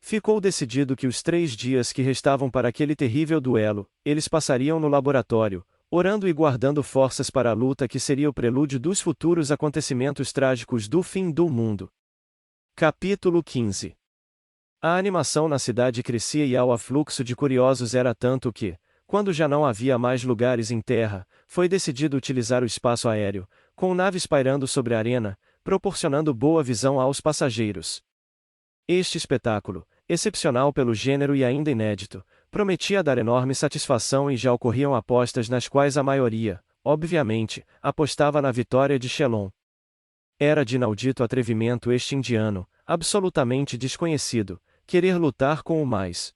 Ficou decidido que os 3 dias que restavam para aquele terrível duelo, eles passariam no laboratório, orando e guardando forças para a luta que seria o prelúdio dos futuros acontecimentos trágicos do fim do mundo. Capítulo 15. A animação na cidade crescia e o afluxo de curiosos era tanto que, quando já não havia mais lugares em terra, foi decidido utilizar o espaço aéreo, com naves pairando sobre a arena, proporcionando boa visão aos passageiros. Este espetáculo, excepcional pelo gênero e ainda inédito, prometia dar enorme satisfação e já ocorriam apostas nas quais a maioria, obviamente, apostava na vitória de Shelon. Era de inaudito atrevimento este indiano, absolutamente desconhecido, querer lutar com o mais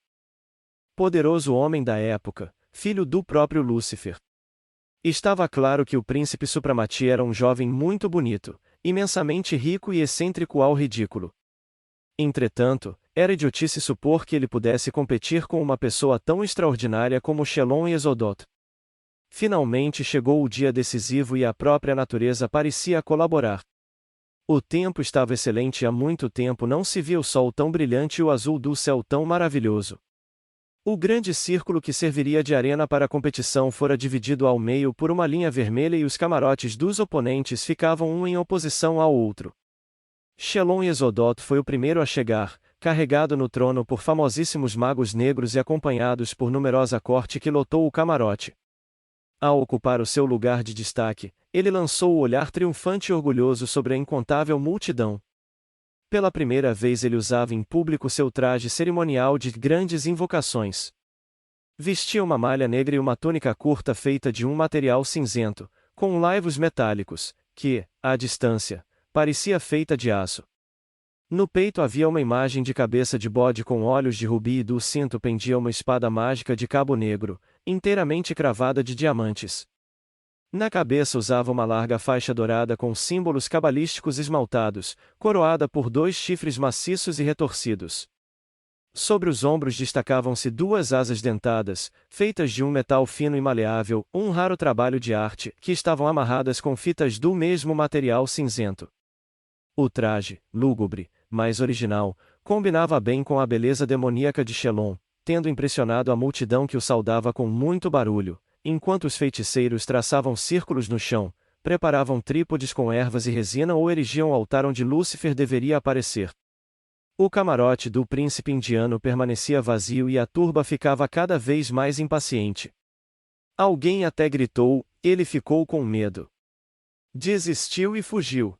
poderoso homem da época, filho do próprio Lúcifer. Estava claro que o príncipe Supramati era um jovem muito bonito, imensamente rico e excêntrico ao ridículo. Entretanto, era idiotice supor que ele pudesse competir com uma pessoa tão extraordinária como Shelon e Exodot. Finalmente chegou o dia decisivo e a própria natureza parecia colaborar. O tempo estava excelente e há muito tempo não se via o sol tão brilhante e o azul do céu tão maravilhoso. O grande círculo que serviria de arena para a competição fora dividido ao meio por uma linha vermelha e os camarotes dos oponentes ficavam um em oposição ao outro. Shelon e Exodot foi o primeiro a chegar, carregado no trono por famosíssimos magos negros e acompanhados por numerosa corte que lotou o camarote. Ao ocupar o seu lugar de destaque, ele lançou o olhar triunfante e orgulhoso sobre a incontável multidão. Pela primeira vez ele usava em público seu traje cerimonial de grandes invocações. Vestia uma malha negra e uma túnica curta feita de um material cinzento, com laivos metálicos, que, à distância, parecia feita de aço. No peito havia uma imagem de cabeça de bode com olhos de rubi e do cinto pendia uma espada mágica de cabo negro, inteiramente cravada de diamantes. Na cabeça usava uma larga faixa dourada com símbolos cabalísticos esmaltados, coroada por 2 chifres maciços e retorcidos. Sobre os ombros destacavam-se 2 asas dentadas, feitas de um metal fino e maleável, um raro trabalho de arte, que estavam amarradas com fitas do mesmo material cinzento. O traje, lúgubre, mas original, combinava bem com a beleza demoníaca de Shelon, tendo impressionado a multidão que o saudava com muito barulho, enquanto os feiticeiros traçavam círculos no chão, preparavam trípodes com ervas e resina ou erigiam o altar onde Lúcifer deveria aparecer. O camarote do príncipe indiano permanecia vazio e a turba ficava cada vez mais impaciente. Alguém até gritou, ele ficou com medo. Desistiu e fugiu.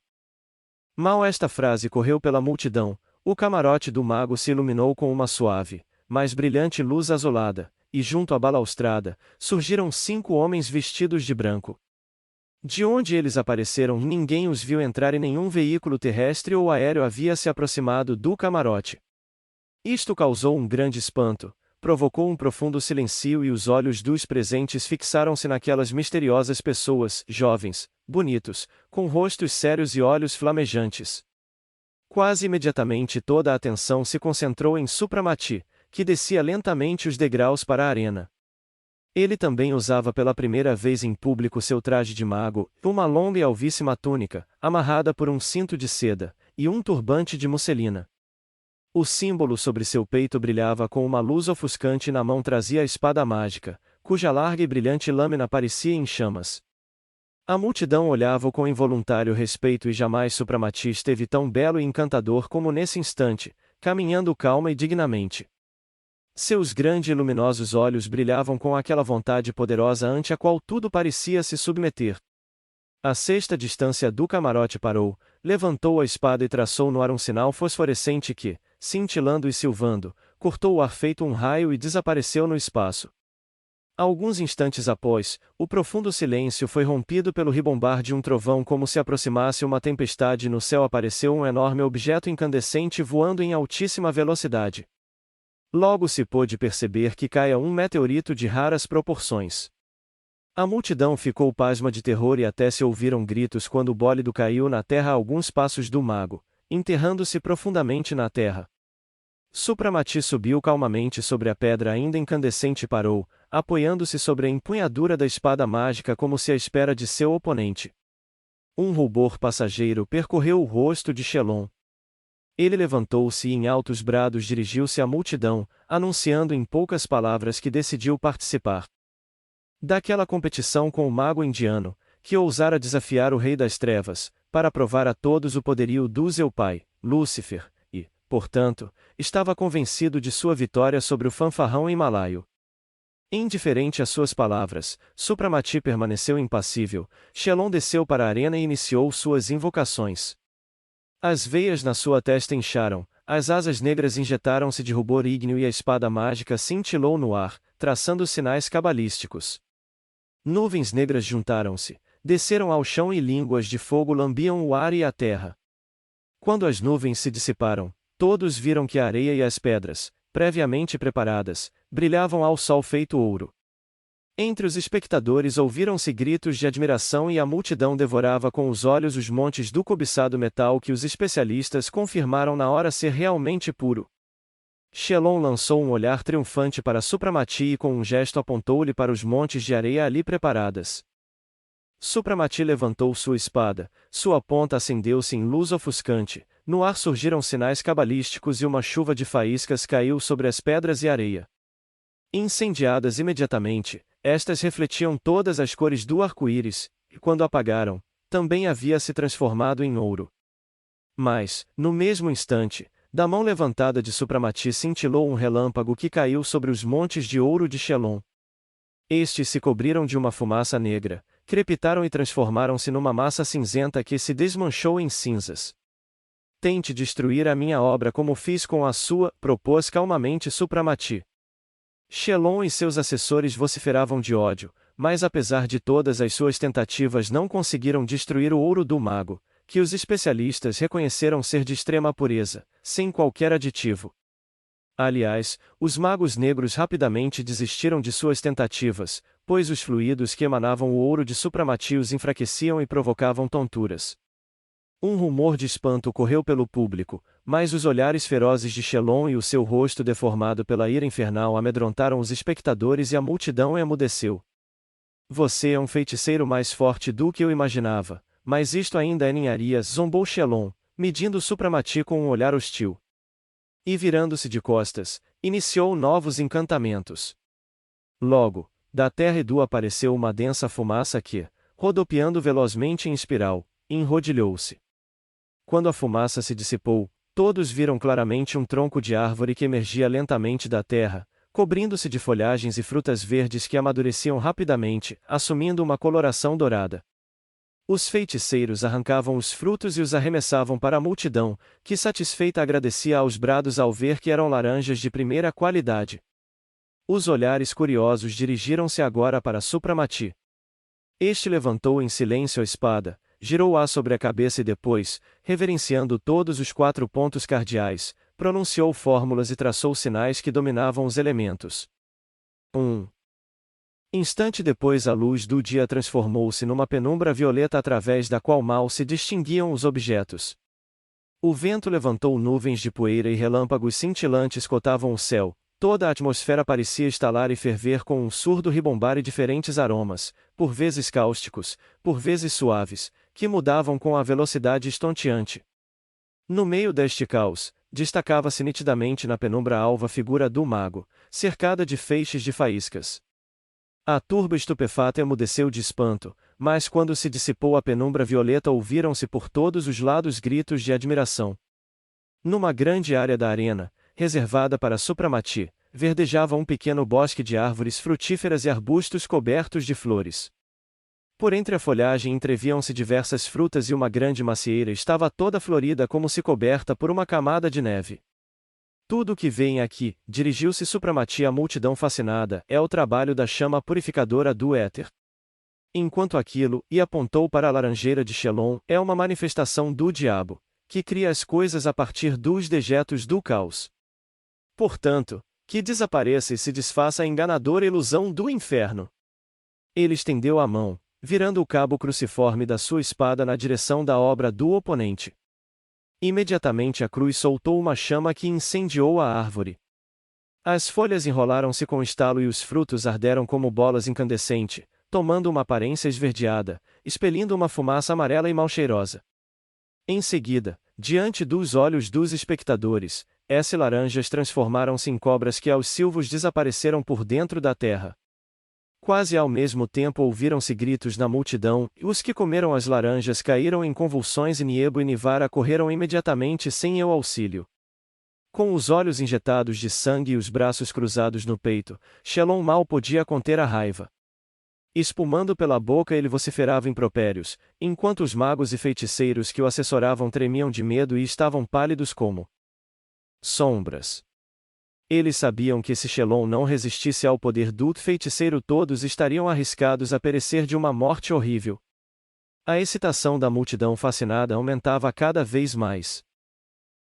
Mal esta frase correu pela multidão, o camarote do mago se iluminou com uma suave, mas brilhante luz azulada, e junto à balaustrada, surgiram 5 homens vestidos de branco. De onde eles apareceram ninguém os viu entrar e nenhum veículo terrestre ou aéreo havia se aproximado do camarote. Isto causou um grande espanto, provocou um profundo silêncio e os olhos dos presentes fixaram-se naquelas misteriosas pessoas, jovens, bonitos, com rostos sérios e olhos flamejantes. Quase imediatamente toda a atenção se concentrou em Supramati, que descia lentamente os degraus para a arena. Ele também usava pela primeira vez em público seu traje de mago, uma longa e alvíssima túnica, amarrada por um cinto de seda, e um turbante de musselina. O símbolo sobre seu peito brilhava com uma luz ofuscante e na mão trazia a espada mágica, cuja larga e brilhante lâmina parecia em chamas. A multidão olhava-o com involuntário respeito e jamais Supramati esteve tão belo e encantador como nesse instante, caminhando calma e dignamente. Seus grandes e luminosos olhos brilhavam com aquela vontade poderosa ante a qual tudo parecia se submeter. À sexta distância do camarote parou, levantou a espada e traçou no ar um sinal fosforescente que, cintilando e silvando, cortou o ar feito um raio e desapareceu no espaço. Alguns instantes após, o profundo silêncio foi rompido pelo ribombar de um trovão como se aproximasse uma tempestade e no céu apareceu um enorme objeto incandescente voando em altíssima velocidade. Logo se pôde perceber que caia um meteorito de raras proporções. A multidão ficou pasma de terror e até se ouviram gritos quando o bólido caiu na terra a alguns passos do mago, enterrando-se profundamente na terra. Supramati subiu calmamente sobre a pedra ainda incandescente e parou, apoiando-se sobre a empunhadura da espada mágica como se à espera de seu oponente. Um rubor passageiro percorreu o rosto de Shelon. Ele levantou-se e em altos brados dirigiu-se à multidão, anunciando em poucas palavras que decidiu participar. Daquela competição com o mago indiano, que ousara desafiar o Rei das Trevas, para provar a todos o poderio do seu pai, Lúcifer, e, portanto, estava convencido de sua vitória sobre o fanfarrão himalaio. Indiferente às suas palavras, Supramati permaneceu impassível. Shelon desceu para a arena e iniciou suas invocações. As veias na sua testa incharam, as asas negras injetaram-se de rubor ígneo e a espada mágica cintilou no ar, traçando sinais cabalísticos. Nuvens negras juntaram-se, desceram ao chão e línguas de fogo lambiam o ar e a terra. Quando as nuvens se dissiparam, todos viram que a areia e as pedras, previamente preparadas, brilhavam ao sol feito ouro. Entre os espectadores ouviram-se gritos de admiração e a multidão devorava com os olhos os montes do cobiçado metal que os especialistas confirmaram na hora ser realmente puro. Shelon lançou um olhar triunfante para Supramati e com um gesto apontou-lhe para os montes de areia ali preparadas. Supramati levantou sua espada, sua ponta acendeu-se em luz ofuscante, no ar surgiram sinais cabalísticos e uma chuva de faíscas caiu sobre as pedras e areia. Incendiadas imediatamente, estas refletiam todas as cores do arco-íris, e quando apagaram, também havia se transformado em ouro. Mas, no mesmo instante, da mão levantada de Supramati cintilou um relâmpago que caiu sobre os montes de ouro de Shelon. Estes se cobriram de uma fumaça negra, crepitaram e transformaram-se numa massa cinzenta que se desmanchou em cinzas. Tente destruir a minha obra como fiz com a sua, propôs calmamente Supramati. Shelon e seus assessores vociferavam de ódio, mas apesar de todas as suas tentativas não conseguiram destruir o ouro do mago, que os especialistas reconheceram ser de extrema pureza, sem qualquer aditivo. Aliás, os magos negros rapidamente desistiram de suas tentativas, pois os fluidos que emanavam o ouro de Supramati os enfraqueciam e provocavam tonturas. Um rumor de espanto correu pelo público, mas os olhares ferozes de Shelon e o seu rosto deformado pela ira infernal amedrontaram os espectadores e a multidão emudeceu. Você é um feiticeiro mais forte do que eu imaginava, mas isto ainda é ninharia, zombou Shelon, medindo Supramati com um olhar hostil. E virando-se de costas, iniciou novos encantamentos. Logo, da terra e do apareceu uma densa fumaça que, rodopiando velozmente em espiral, enrodilhou-se. Quando a fumaça se dissipou, todos viram claramente um tronco de árvore que emergia lentamente da terra, cobrindo-se de folhagens e frutas verdes que amadureciam rapidamente, assumindo uma coloração dourada. Os feiticeiros arrancavam os frutos e os arremessavam para a multidão, que satisfeita agradecia aos brados ao ver que eram laranjas de primeira qualidade. Os olhares curiosos dirigiram-se agora para Supramati. Este levantou em silêncio a espada, girou-a sobre a cabeça e depois, reverenciando todos os 4 pontos cardeais, pronunciou fórmulas e traçou sinais que dominavam os elementos. Instante depois a luz do dia transformou-se numa penumbra violeta através da qual mal se distinguiam os objetos. O vento levantou nuvens de poeira e relâmpagos cintilantes cotavam o céu, toda a atmosfera parecia estalar e ferver com um surdo ribombar e diferentes aromas, por vezes cáusticos, por vezes suaves, que mudavam com a velocidade estonteante. No meio deste caos, destacava-se nitidamente na penumbra alva figura do mago, cercada de feixes de faíscas. A turba estupefata emudeceu de espanto, mas quando se dissipou a penumbra violeta ouviram-se por todos os lados gritos de admiração. Numa grande área da arena, reservada para Supramati, verdejava um pequeno bosque de árvores frutíferas e arbustos cobertos de flores. Por entre a folhagem entreviam-se diversas frutas e uma grande macieira estava toda florida como se coberta por uma camada de neve. Tudo o que vem aqui, dirigiu-se Supramati à multidão fascinada, é o trabalho da chama purificadora do éter. Enquanto aquilo, e apontou para a laranjeira de Shelon, é uma manifestação do diabo, que cria as coisas a partir dos dejetos do caos. Portanto, que desapareça e se desfaça a enganadora ilusão do inferno. Ele estendeu a mão, virando o cabo cruciforme da sua espada na direção da obra do oponente. Imediatamente a cruz soltou uma chama que incendiou a árvore. As folhas enrolaram-se com estalo e os frutos arderam como bolas incandescentes, tomando uma aparência esverdeada, expelindo uma fumaça amarela e mal-cheirosa. Em seguida, diante dos olhos dos espectadores, essas laranjas transformaram-se em cobras que aos silvos desapareceram por dentro da terra. Quase ao mesmo tempo ouviram-se gritos na multidão, e os que comeram as laranjas caíram em convulsões e Niebo e Nivara correram imediatamente sem eu auxílio. Com os olhos injetados de sangue e os braços cruzados no peito, Shelon mal podia conter a raiva. Espumando pela boca ele vociferava impropérios, enquanto os magos e feiticeiros que o assessoravam tremiam de medo e estavam pálidos como sombras. Eles sabiam que se Shelon não resistisse ao poder do feiticeiro todos estariam arriscados a perecer de uma morte horrível. A excitação da multidão fascinada aumentava cada vez mais.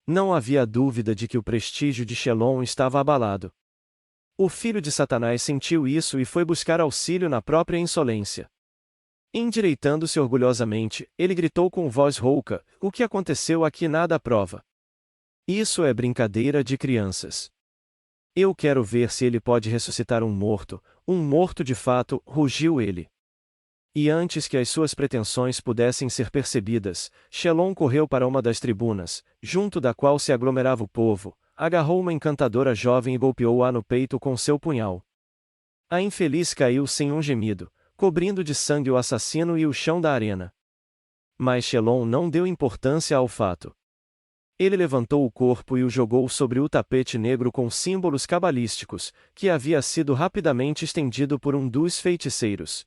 Não havia dúvida de que o prestígio de Shelon estava abalado. O filho de Satanás sentiu isso e foi buscar auxílio na própria insolência. Endireitando-se orgulhosamente, ele gritou com voz rouca: "O que aconteceu aqui nada prova. Isso é brincadeira de crianças. Eu quero ver se ele pode ressuscitar um morto de fato", rugiu ele. E antes que as suas pretensões pudessem ser percebidas, Shelon correu para uma das tribunas, junto da qual se aglomerava o povo, agarrou uma encantadora jovem e golpeou-a no peito com seu punhal. A infeliz caiu sem um gemido, cobrindo de sangue o assassino e o chão da arena. Mas Shelon não deu importância ao fato. Ele levantou o corpo e o jogou sobre o tapete negro com símbolos cabalísticos, que havia sido rapidamente estendido por um dos feiticeiros.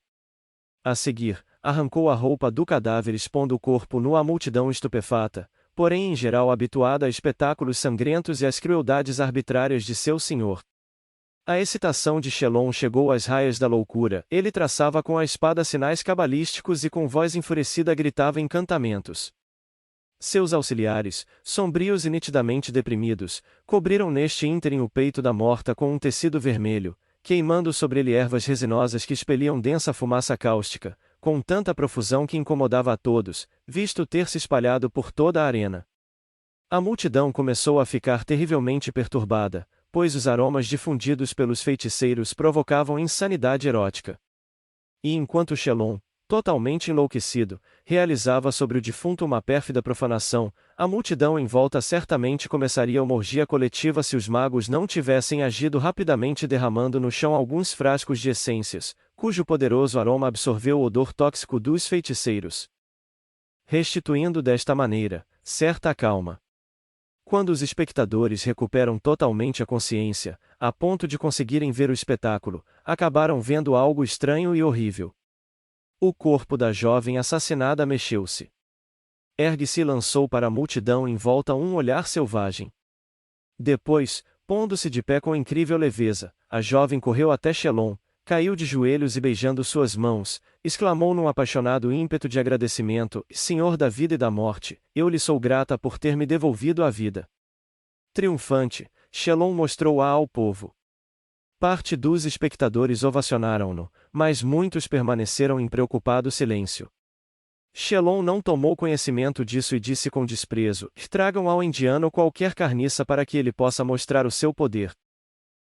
A seguir, arrancou a roupa do cadáver expondo o corpo nu à multidão estupefata, porém em geral habituada a espetáculos sangrentos e às crueldades arbitrárias de seu senhor. A excitação de Shelon chegou às raias da loucura, ele traçava com a espada sinais cabalísticos e com voz enfurecida gritava encantamentos. Seus auxiliares, sombrios e nitidamente deprimidos, cobriram neste ínterim o peito da morta com um tecido vermelho, queimando sobre ele ervas resinosas que expeliam densa fumaça cáustica, com tanta profusão que incomodava a todos, visto ter se espalhado por toda a arena. A multidão começou a ficar terrivelmente perturbada, pois os aromas difundidos pelos feiticeiros provocavam insanidade erótica. E enquanto Shelon, totalmente enlouquecido, realizava sobre o defunto uma pérfida profanação, a multidão em volta certamente começaria uma orgia coletiva se os magos não tivessem agido rapidamente derramando no chão alguns frascos de essências, cujo poderoso aroma absorveu o odor tóxico dos feiticeiros, restituindo desta maneira certa calma. Quando os espectadores recuperam totalmente a consciência, a ponto de conseguirem ver o espetáculo, acabaram vendo algo estranho e horrível. O corpo da jovem assassinada mexeu-se. Ergue-se e lançou para a multidão em volta um olhar selvagem. Depois, pondo-se de pé com incrível leveza, a jovem correu até Shelon, caiu de joelhos e beijando suas mãos, exclamou num apaixonado ímpeto de agradecimento: "Senhor da vida e da morte, eu lhe sou grata por ter me devolvido a vida." Triunfante, Shelon mostrou-a ao povo. Parte dos espectadores ovacionaram-no, mas muitos permaneceram em preocupado silêncio. Shelon não tomou conhecimento disso e disse com desprezo: "Tragam ao indiano qualquer carniça para que ele possa mostrar o seu poder."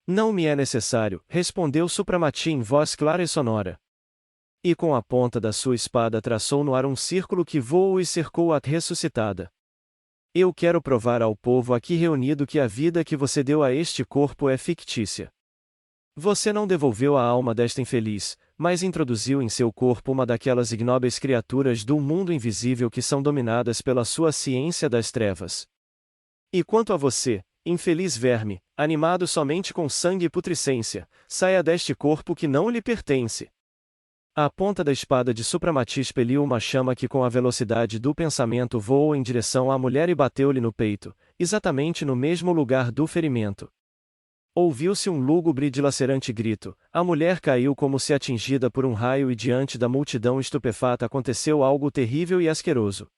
"Não me é necessário", respondeu Supramati em voz clara e sonora. E com a ponta da sua espada traçou no ar um círculo que voou e cercou a ressuscitada. "Eu quero provar ao povo aqui reunido que a vida que você deu a este corpo é fictícia. Você não devolveu a alma desta infeliz, mas introduziu em seu corpo uma daquelas ignóbeis criaturas do mundo invisível que são dominadas pela sua ciência das trevas. E quanto a você, infeliz verme, animado somente com sangue e putricência, saia deste corpo que não lhe pertence." A ponta da espada de Supramati expeliu uma chama que com a velocidade do pensamento voou em direção à mulher e bateu-lhe no peito, exatamente no mesmo lugar do ferimento. Ouviu-se um lúgubre e dilacerante grito, a mulher caiu como se atingida por um raio e diante da multidão estupefata aconteceu algo terrível e asqueroso.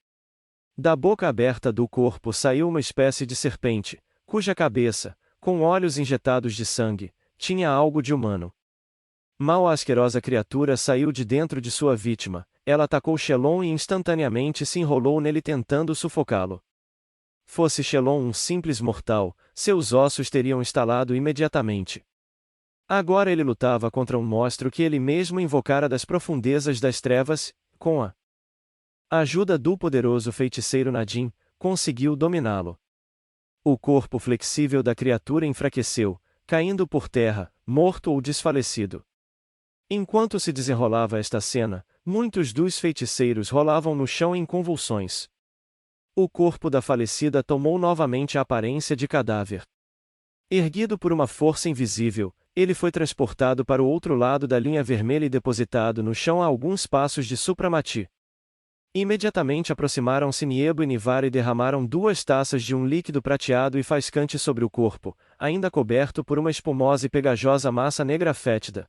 Da boca aberta do corpo saiu uma espécie de serpente, cuja cabeça, com olhos injetados de sangue, tinha algo de humano. Mal a asquerosa criatura saiu de dentro de sua vítima, ela atacou Shelon e instantaneamente se enrolou nele tentando sufocá-lo. Fosse Shelon um simples mortal, seus ossos teriam estalado imediatamente. Agora ele lutava contra um monstro que ele mesmo invocara das profundezas das trevas, com a ajuda do poderoso feiticeiro Nadim, conseguiu dominá-lo. O corpo flexível da criatura enfraqueceu, caindo por terra, morto ou desfalecido. Enquanto se desenrolava esta cena, muitos dos feiticeiros rolavam no chão em convulsões. O corpo da falecida tomou novamente a aparência de cadáver. Erguido por uma força invisível, ele foi transportado para o outro lado da linha vermelha e depositado no chão a alguns passos de Supramati. Imediatamente aproximaram-se Niebo e Nivara e derramaram 2 taças de um líquido prateado e faiscante sobre o corpo, ainda coberto por uma espumosa e pegajosa massa negra fétida.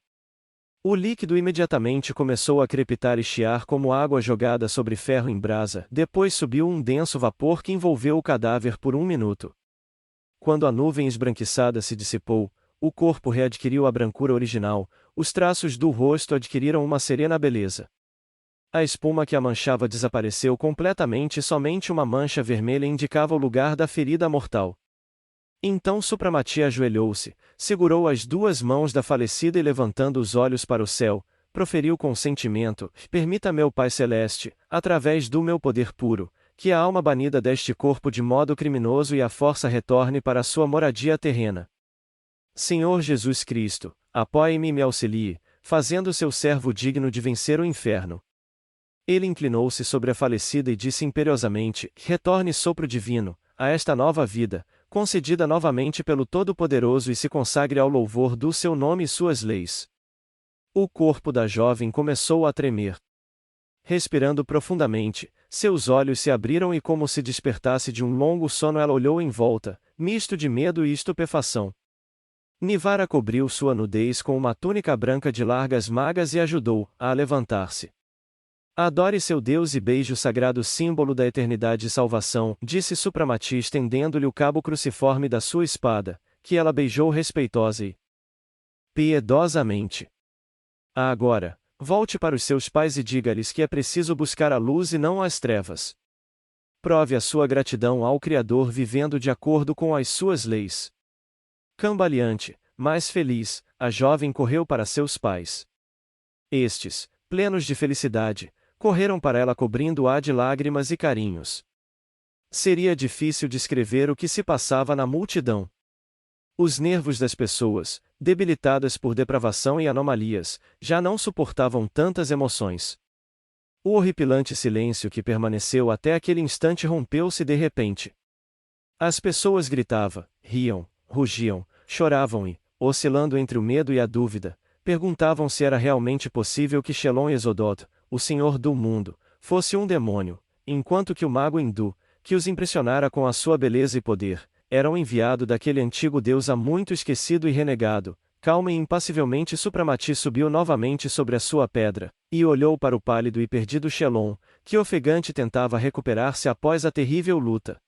O líquido imediatamente começou a crepitar e chiar como água jogada sobre ferro em brasa, depois subiu um denso vapor que envolveu o cadáver por 1 minuto. Quando a nuvem esbranquiçada se dissipou, o corpo readquiriu a brancura original, os traços do rosto adquiriram uma serena beleza. A espuma que a manchava desapareceu completamente e somente uma mancha vermelha indicava o lugar da ferida mortal. Então Supramati ajoelhou-se, segurou as 2 mãos da falecida e levantando os olhos para o céu, proferiu com sentimento: permita, meu Pai Celeste, através do meu poder puro, que a alma banida deste corpo de modo criminoso e a força retorne para a sua moradia terrena. Senhor Jesus Cristo, apoie-me e me auxilie, fazendo seu servo digno de vencer o inferno. Ele inclinou-se sobre a falecida e disse imperiosamente: retorne, sopro divino, a esta nova vida, concedida novamente pelo Todo-Poderoso, e se consagre ao louvor do seu nome e suas leis. O corpo da jovem começou a tremer. Respirando profundamente, seus olhos se abriram e, como se despertasse de um longo sono, ela olhou em volta, misto de medo e estupefação. Nivara cobriu sua nudez com uma túnica branca de largas mangas e ajudou-a a levantar-se. Adore seu Deus e beije o sagrado símbolo da eternidade e salvação, disse Supramati estendendo-lhe o cabo cruciforme da sua espada, que ela beijou respeitosa e piedosamente. Agora, volte para os seus pais e diga-lhes que é preciso buscar a luz e não as trevas. Prove a sua gratidão ao Criador vivendo de acordo com as suas leis. Cambaleante, mas feliz, a jovem correu para seus pais. Estes, plenos de felicidade, correram para ela cobrindo-a de lágrimas e carinhos. Seria difícil descrever o que se passava na multidão. Os nervos das pessoas, debilitadas por depravação e anomalias, já não suportavam tantas emoções. O horripilante silêncio que permaneceu até aquele instante rompeu-se de repente. As pessoas gritavam, riam, rugiam, choravam e, oscilando entre o medo e a dúvida, perguntavam se era realmente possível que Shelon Esodot, o Senhor do mundo, fosse um demônio, enquanto que o mago hindu, que os impressionara com a sua beleza e poder, era um enviado daquele antigo deus há muito esquecido e renegado. Calma e impassivelmente Supramati subiu novamente sobre a sua pedra, e olhou para o pálido e perdido Shelon, que ofegante tentava recuperar-se após a terrível luta.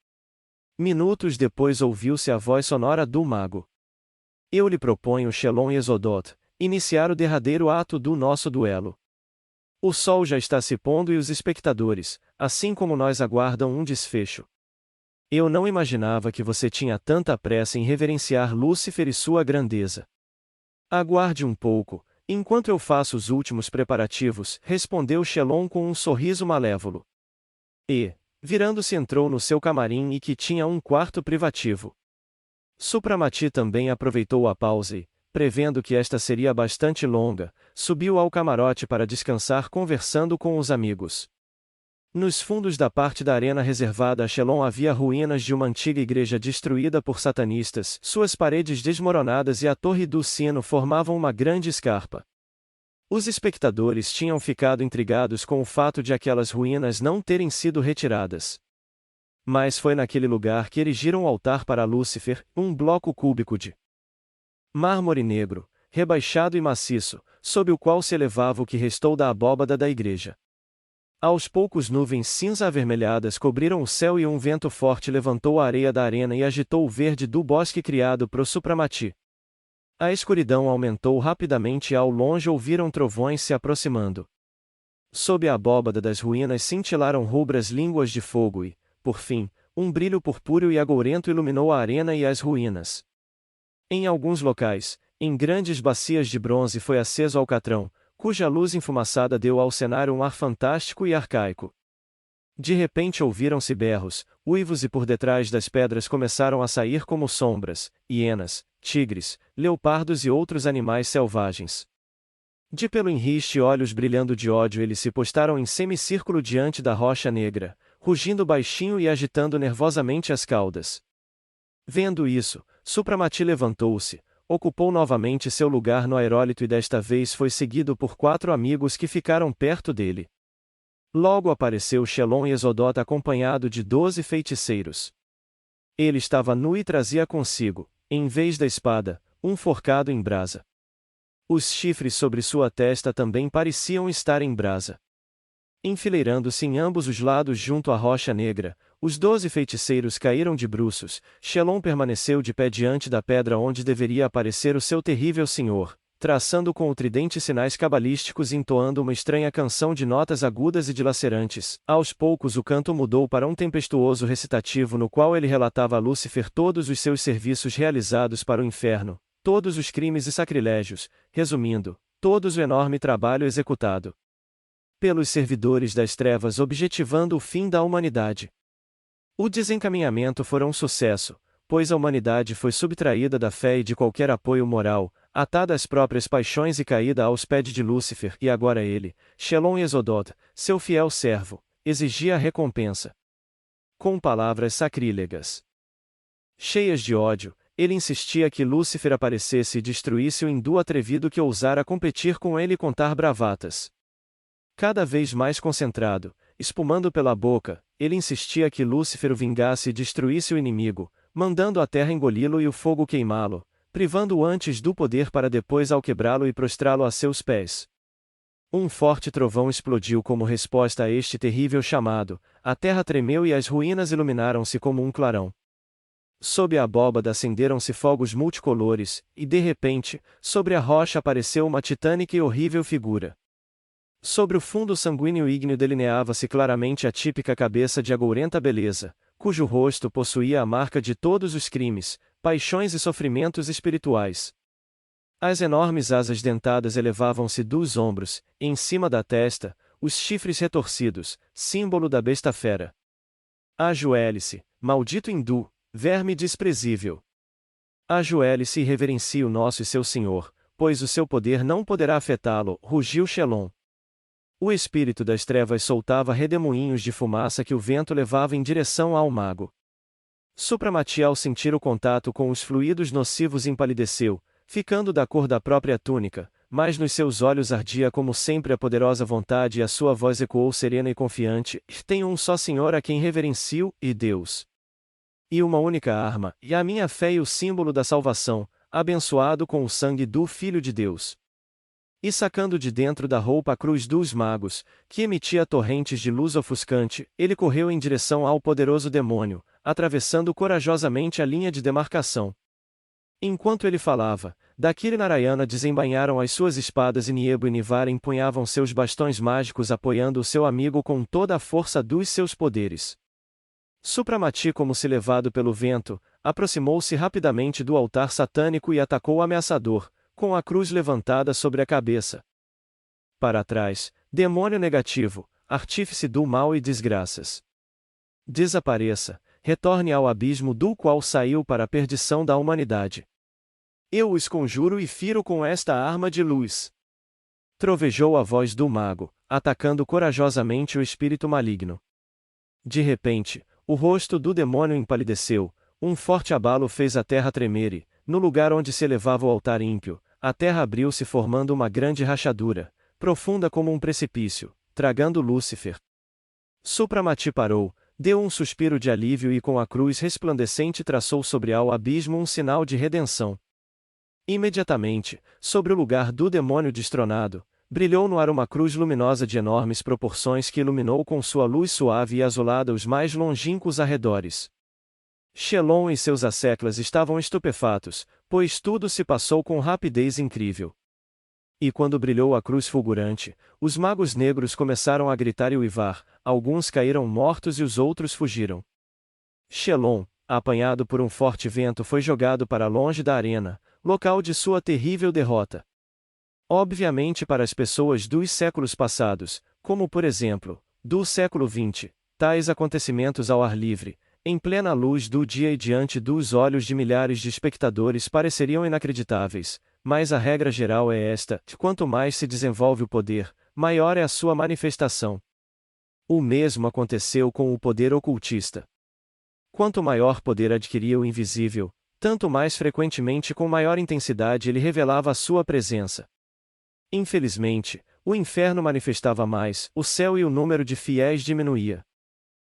Minutos depois ouviu-se a voz sonora do mago. Eu lhe proponho, Shelon Esodot, iniciar o derradeiro ato do nosso duelo. O sol já está se pondo e os espectadores, assim como nós, aguardam um desfecho. Eu não imaginava que você tinha tanta pressa em reverenciar Lúcifer e sua grandeza. Aguarde um pouco, enquanto eu faço os últimos preparativos, respondeu Shelon com um sorriso malévolo. E, virando-se, entrou no seu camarim e que tinha um quarto privativo. Supramati também aproveitou a pausa e, prevendo que esta seria bastante longa, subiu ao camarote para descansar conversando com os amigos. Nos fundos da parte da arena reservada a Shelon havia ruínas de uma antiga igreja destruída por satanistas, suas paredes desmoronadas e a torre do sino formavam uma grande escarpa. Os espectadores tinham ficado intrigados com o fato de aquelas ruínas não terem sido retiradas. Mas foi naquele lugar que erigiram um altar para Lúcifer, um bloco cúbico de mármore negro, rebaixado e maciço, sob o qual se elevava o que restou da abóbada da igreja. Aos poucos nuvens cinza-avermelhadas cobriram o céu e um vento forte levantou a areia da arena e agitou o verde do bosque criado pro Supramati. A escuridão aumentou rapidamente e ao longe ouviram trovões se aproximando. Sob a abóbada das ruínas cintilaram rubras línguas de fogo e, por fim, um brilho purpúreo e agourento iluminou a arena e as ruínas. Em alguns locais, em grandes bacias de bronze foi aceso alcatrão, cuja luz enfumaçada deu ao cenário um ar fantástico e arcaico. De repente ouviram-se berros, uivos e por detrás das pedras começaram a sair como sombras, hienas, tigres, leopardos e outros animais selvagens. De pelo em riste e olhos brilhando de ódio, eles se postaram em semicírculo diante da rocha negra, rugindo baixinho e agitando nervosamente as caudas. Vendo isso, Supramati levantou-se, ocupou novamente seu lugar no aerólito e desta vez foi seguido por 4 amigos que ficaram perto dele. Logo apareceu Shelon e Exodota acompanhado de 12 feiticeiros. Ele estava nu e trazia consigo, em vez da espada, um forcado em brasa. Os chifres sobre sua testa também pareciam estar em brasa. Enfileirando-se em ambos os lados junto à rocha negra, os 12 feiticeiros caíram de bruços. Shelon permaneceu de pé diante da pedra onde deveria aparecer o seu terrível senhor, traçando com o tridente sinais cabalísticos e entoando uma estranha canção de notas agudas e dilacerantes. Aos poucos o canto mudou para um tempestuoso recitativo no qual ele relatava a Lúcifer todos os seus serviços realizados para o inferno, todos os crimes e sacrilégios, resumindo, todos o enorme trabalho executado pelos servidores das trevas objetivando o fim da humanidade. O desencaminhamento foi um sucesso, pois a humanidade foi subtraída da fé e de qualquer apoio moral, atada às próprias paixões e caída aos pés de Lúcifer, e agora ele, Shelon Exodot, seu fiel servo, exigia a recompensa. Com palavras sacrílegas, cheias de ódio, ele insistia que Lúcifer aparecesse e destruísse o hindu atrevido que ousara competir com ele e contar bravatas. Cada vez mais concentrado, espumando pela boca, ele insistia que Lúcifer o vingasse e destruísse o inimigo, mandando a terra engoli-lo e o fogo queimá-lo, privando-o antes do poder para depois ao quebrá-lo e prostrá-lo a seus pés. Um forte trovão explodiu como resposta a este terrível chamado, a terra tremeu e as ruínas iluminaram-se como um clarão. Sob a abóbada acenderam-se fogos multicolores, e de repente, sobre a rocha apareceu uma titânica e horrível figura. Sobre o fundo sanguíneo ígneo delineava-se claramente a típica cabeça de agourenta beleza, cujo rosto possuía a marca de todos os crimes, paixões e sofrimentos espirituais. As enormes asas dentadas elevavam-se dos ombros, e em cima da testa, os chifres retorcidos, símbolo da besta fera. Ajoelhe-se, maldito hindu, verme desprezível. Ajoelhe-se e reverencie o nosso e seu Senhor, pois o seu poder não poderá afetá-lo, rugiu Shelon. O espírito das trevas soltava redemoinhos de fumaça que o vento levava em direção ao mago. Supramati, ao sentir o contato com os fluidos nocivos, empalideceu, ficando da cor da própria túnica, mas nos seus olhos ardia como sempre a poderosa vontade e a sua voz ecoou serena e confiante: tenho um só Senhor a quem reverencio, e Deus. E uma única arma, e a minha fé e o símbolo da salvação, abençoado com o sangue do Filho de Deus. E sacando de dentro da roupa a cruz dos magos, que emitia torrentes de luz ofuscante, ele correu em direção ao poderoso demônio, atravessando corajosamente a linha de demarcação. Enquanto ele falava, Dakira e Narayana desembainharam as suas espadas e Niebo e Nivara empunhavam seus bastões mágicos apoiando o seu amigo com toda a força dos seus poderes. Supramati, como se levado pelo vento, aproximou-se rapidamente do altar satânico e atacou o ameaçador, com a cruz levantada sobre a cabeça. Para trás, demônio negativo, artífice do mal e desgraças. Desapareça, retorne ao abismo do qual saiu para a perdição da humanidade. Eu os conjuro e firo com esta arma de luz. Trovejou a voz do mago, atacando corajosamente o espírito maligno. De repente, o rosto do demônio empalideceu, um forte abalo fez a terra tremer e, no lugar onde se elevava o altar ímpio, a terra abriu-se formando uma grande rachadura, profunda como um precipício, tragando Lúcifer. Supramati parou, deu um suspiro de alívio e com a cruz resplandecente traçou sobre ao abismo um sinal de redenção. Imediatamente, sobre o lugar do demônio destronado, brilhou no ar uma cruz luminosa de enormes proporções que iluminou com sua luz suave e azulada os mais longínquos arredores. Shelon e seus asseclas estavam estupefatos, pois tudo se passou com rapidez incrível. E quando brilhou a cruz fulgurante, os magos negros começaram a gritar e uivar, alguns caíram mortos e os outros fugiram. Shelon, apanhado por um forte vento, foi jogado para longe da arena, local de sua terrível derrota. Obviamente, para as pessoas dos séculos passados, como por exemplo, do século XX, tais acontecimentos ao ar livre, em plena luz do dia e diante dos olhos de milhares de espectadores pareceriam inacreditáveis, mas a regra geral é esta: quanto mais se desenvolve o poder, maior é a sua manifestação. O mesmo aconteceu com o poder ocultista. Quanto maior poder adquiria o invisível, tanto mais frequentemente e com maior intensidade ele revelava a sua presença. Infelizmente, o inferno manifestava mais, o céu e o número de fiéis diminuía.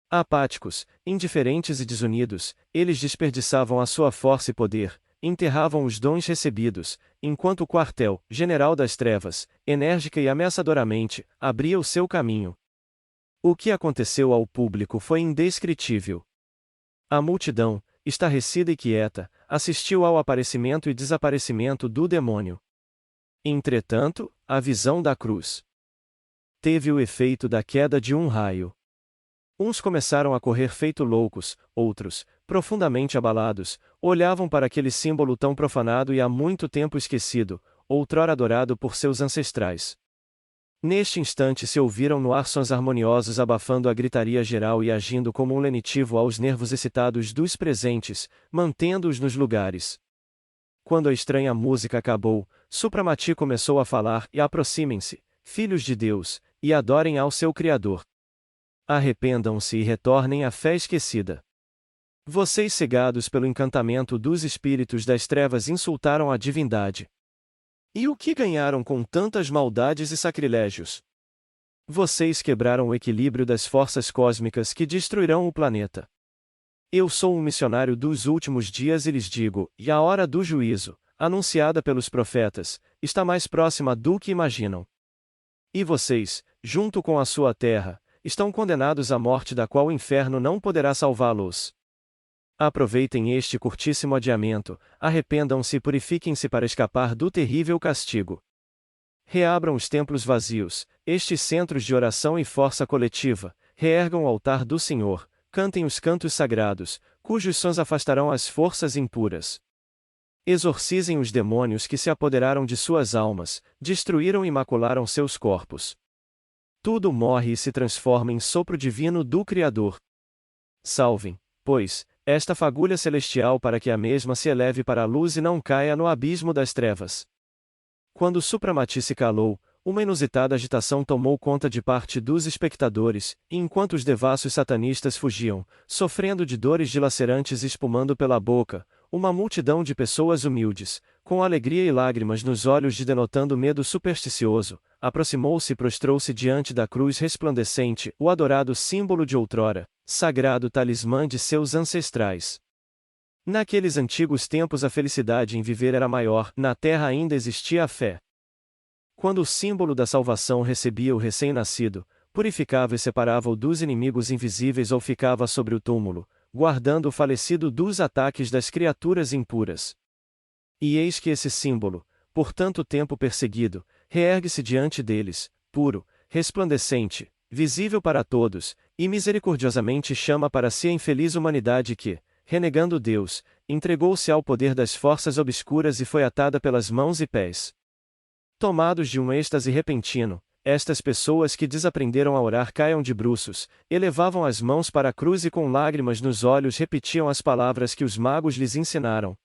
Apáticos, indiferentes e desunidos, eles desperdiçavam a sua força e poder, enterravam os dons recebidos, enquanto o quartel, general das trevas, enérgica e ameaçadoramente, abria o seu caminho. O que aconteceu ao público foi indescritível. A multidão, estarrecida e quieta, assistiu ao aparecimento e desaparecimento do demônio. Entretanto, a visão da cruz teve o efeito da queda de um raio. Uns começaram a correr feito loucos, outros, profundamente abalados, olhavam para aquele símbolo tão profanado e há muito tempo esquecido, outrora adorado por seus ancestrais. Neste instante se ouviram no ar sons harmoniosos abafando a gritaria geral e agindo como um lenitivo aos nervos excitados dos presentes, mantendo-os nos lugares. Quando a estranha música acabou, Supramati começou a falar: e aproximem-se, filhos de Deus, e adorem ao seu Criador. Arrependam-se e retornem à fé esquecida. Vocês, cegados pelo encantamento dos espíritos das trevas, insultaram a divindade. E o que ganharam com tantas maldades e sacrilégios? Vocês quebraram o equilíbrio das forças cósmicas que destruirão o planeta. Eu sou um missionário dos últimos dias e lhes digo, e a hora do juízo, anunciada pelos profetas, está mais próxima do que imaginam. E vocês, junto com a sua terra, estão condenados à morte da qual o inferno não poderá salvá-los. Aproveitem este curtíssimo adiamento, arrependam-se e purifiquem-se para escapar do terrível castigo. Reabram os templos vazios, estes centros de oração e força coletiva, reergam o altar do Senhor, cantem os cantos sagrados, cujos sons afastarão as forças impuras. Exorcizem os demônios que se apoderaram de suas almas, destruíram e macularam seus corpos. Tudo morre e se transforma em sopro divino do Criador. Salvem, pois, esta fagulha celestial para que a mesma se eleve para a luz e não caia no abismo das trevas. Quando Supramati se calou, uma inusitada agitação tomou conta de parte dos espectadores, e enquanto os devassos satanistas fugiam, sofrendo de dores dilacerantes espumando pela boca, uma multidão de pessoas humildes, com alegria e lágrimas nos olhos de denotando medo supersticioso, aproximou-se e prostrou-se diante da cruz resplandecente, o adorado símbolo de outrora, sagrado talismã de seus ancestrais. Naqueles antigos tempos a felicidade em viver era maior, na terra ainda existia a fé. Quando o símbolo da salvação recebia o recém-nascido, purificava e separava-o dos inimigos invisíveis ou ficava sobre o túmulo, guardando o falecido dos ataques das criaturas impuras. E eis que esse símbolo, por tanto tempo perseguido, reergue-se diante deles, puro, resplandecente, visível para todos, e misericordiosamente chama para si a infeliz humanidade que, renegando Deus, entregou-se ao poder das forças obscuras e foi atada pelas mãos e pés. Tomados de um êxtase repentino, estas pessoas que desaprenderam a orar caiam de bruços, elevavam as mãos para a cruz e com lágrimas nos olhos repetiam as palavras que os magos lhes ensinaram: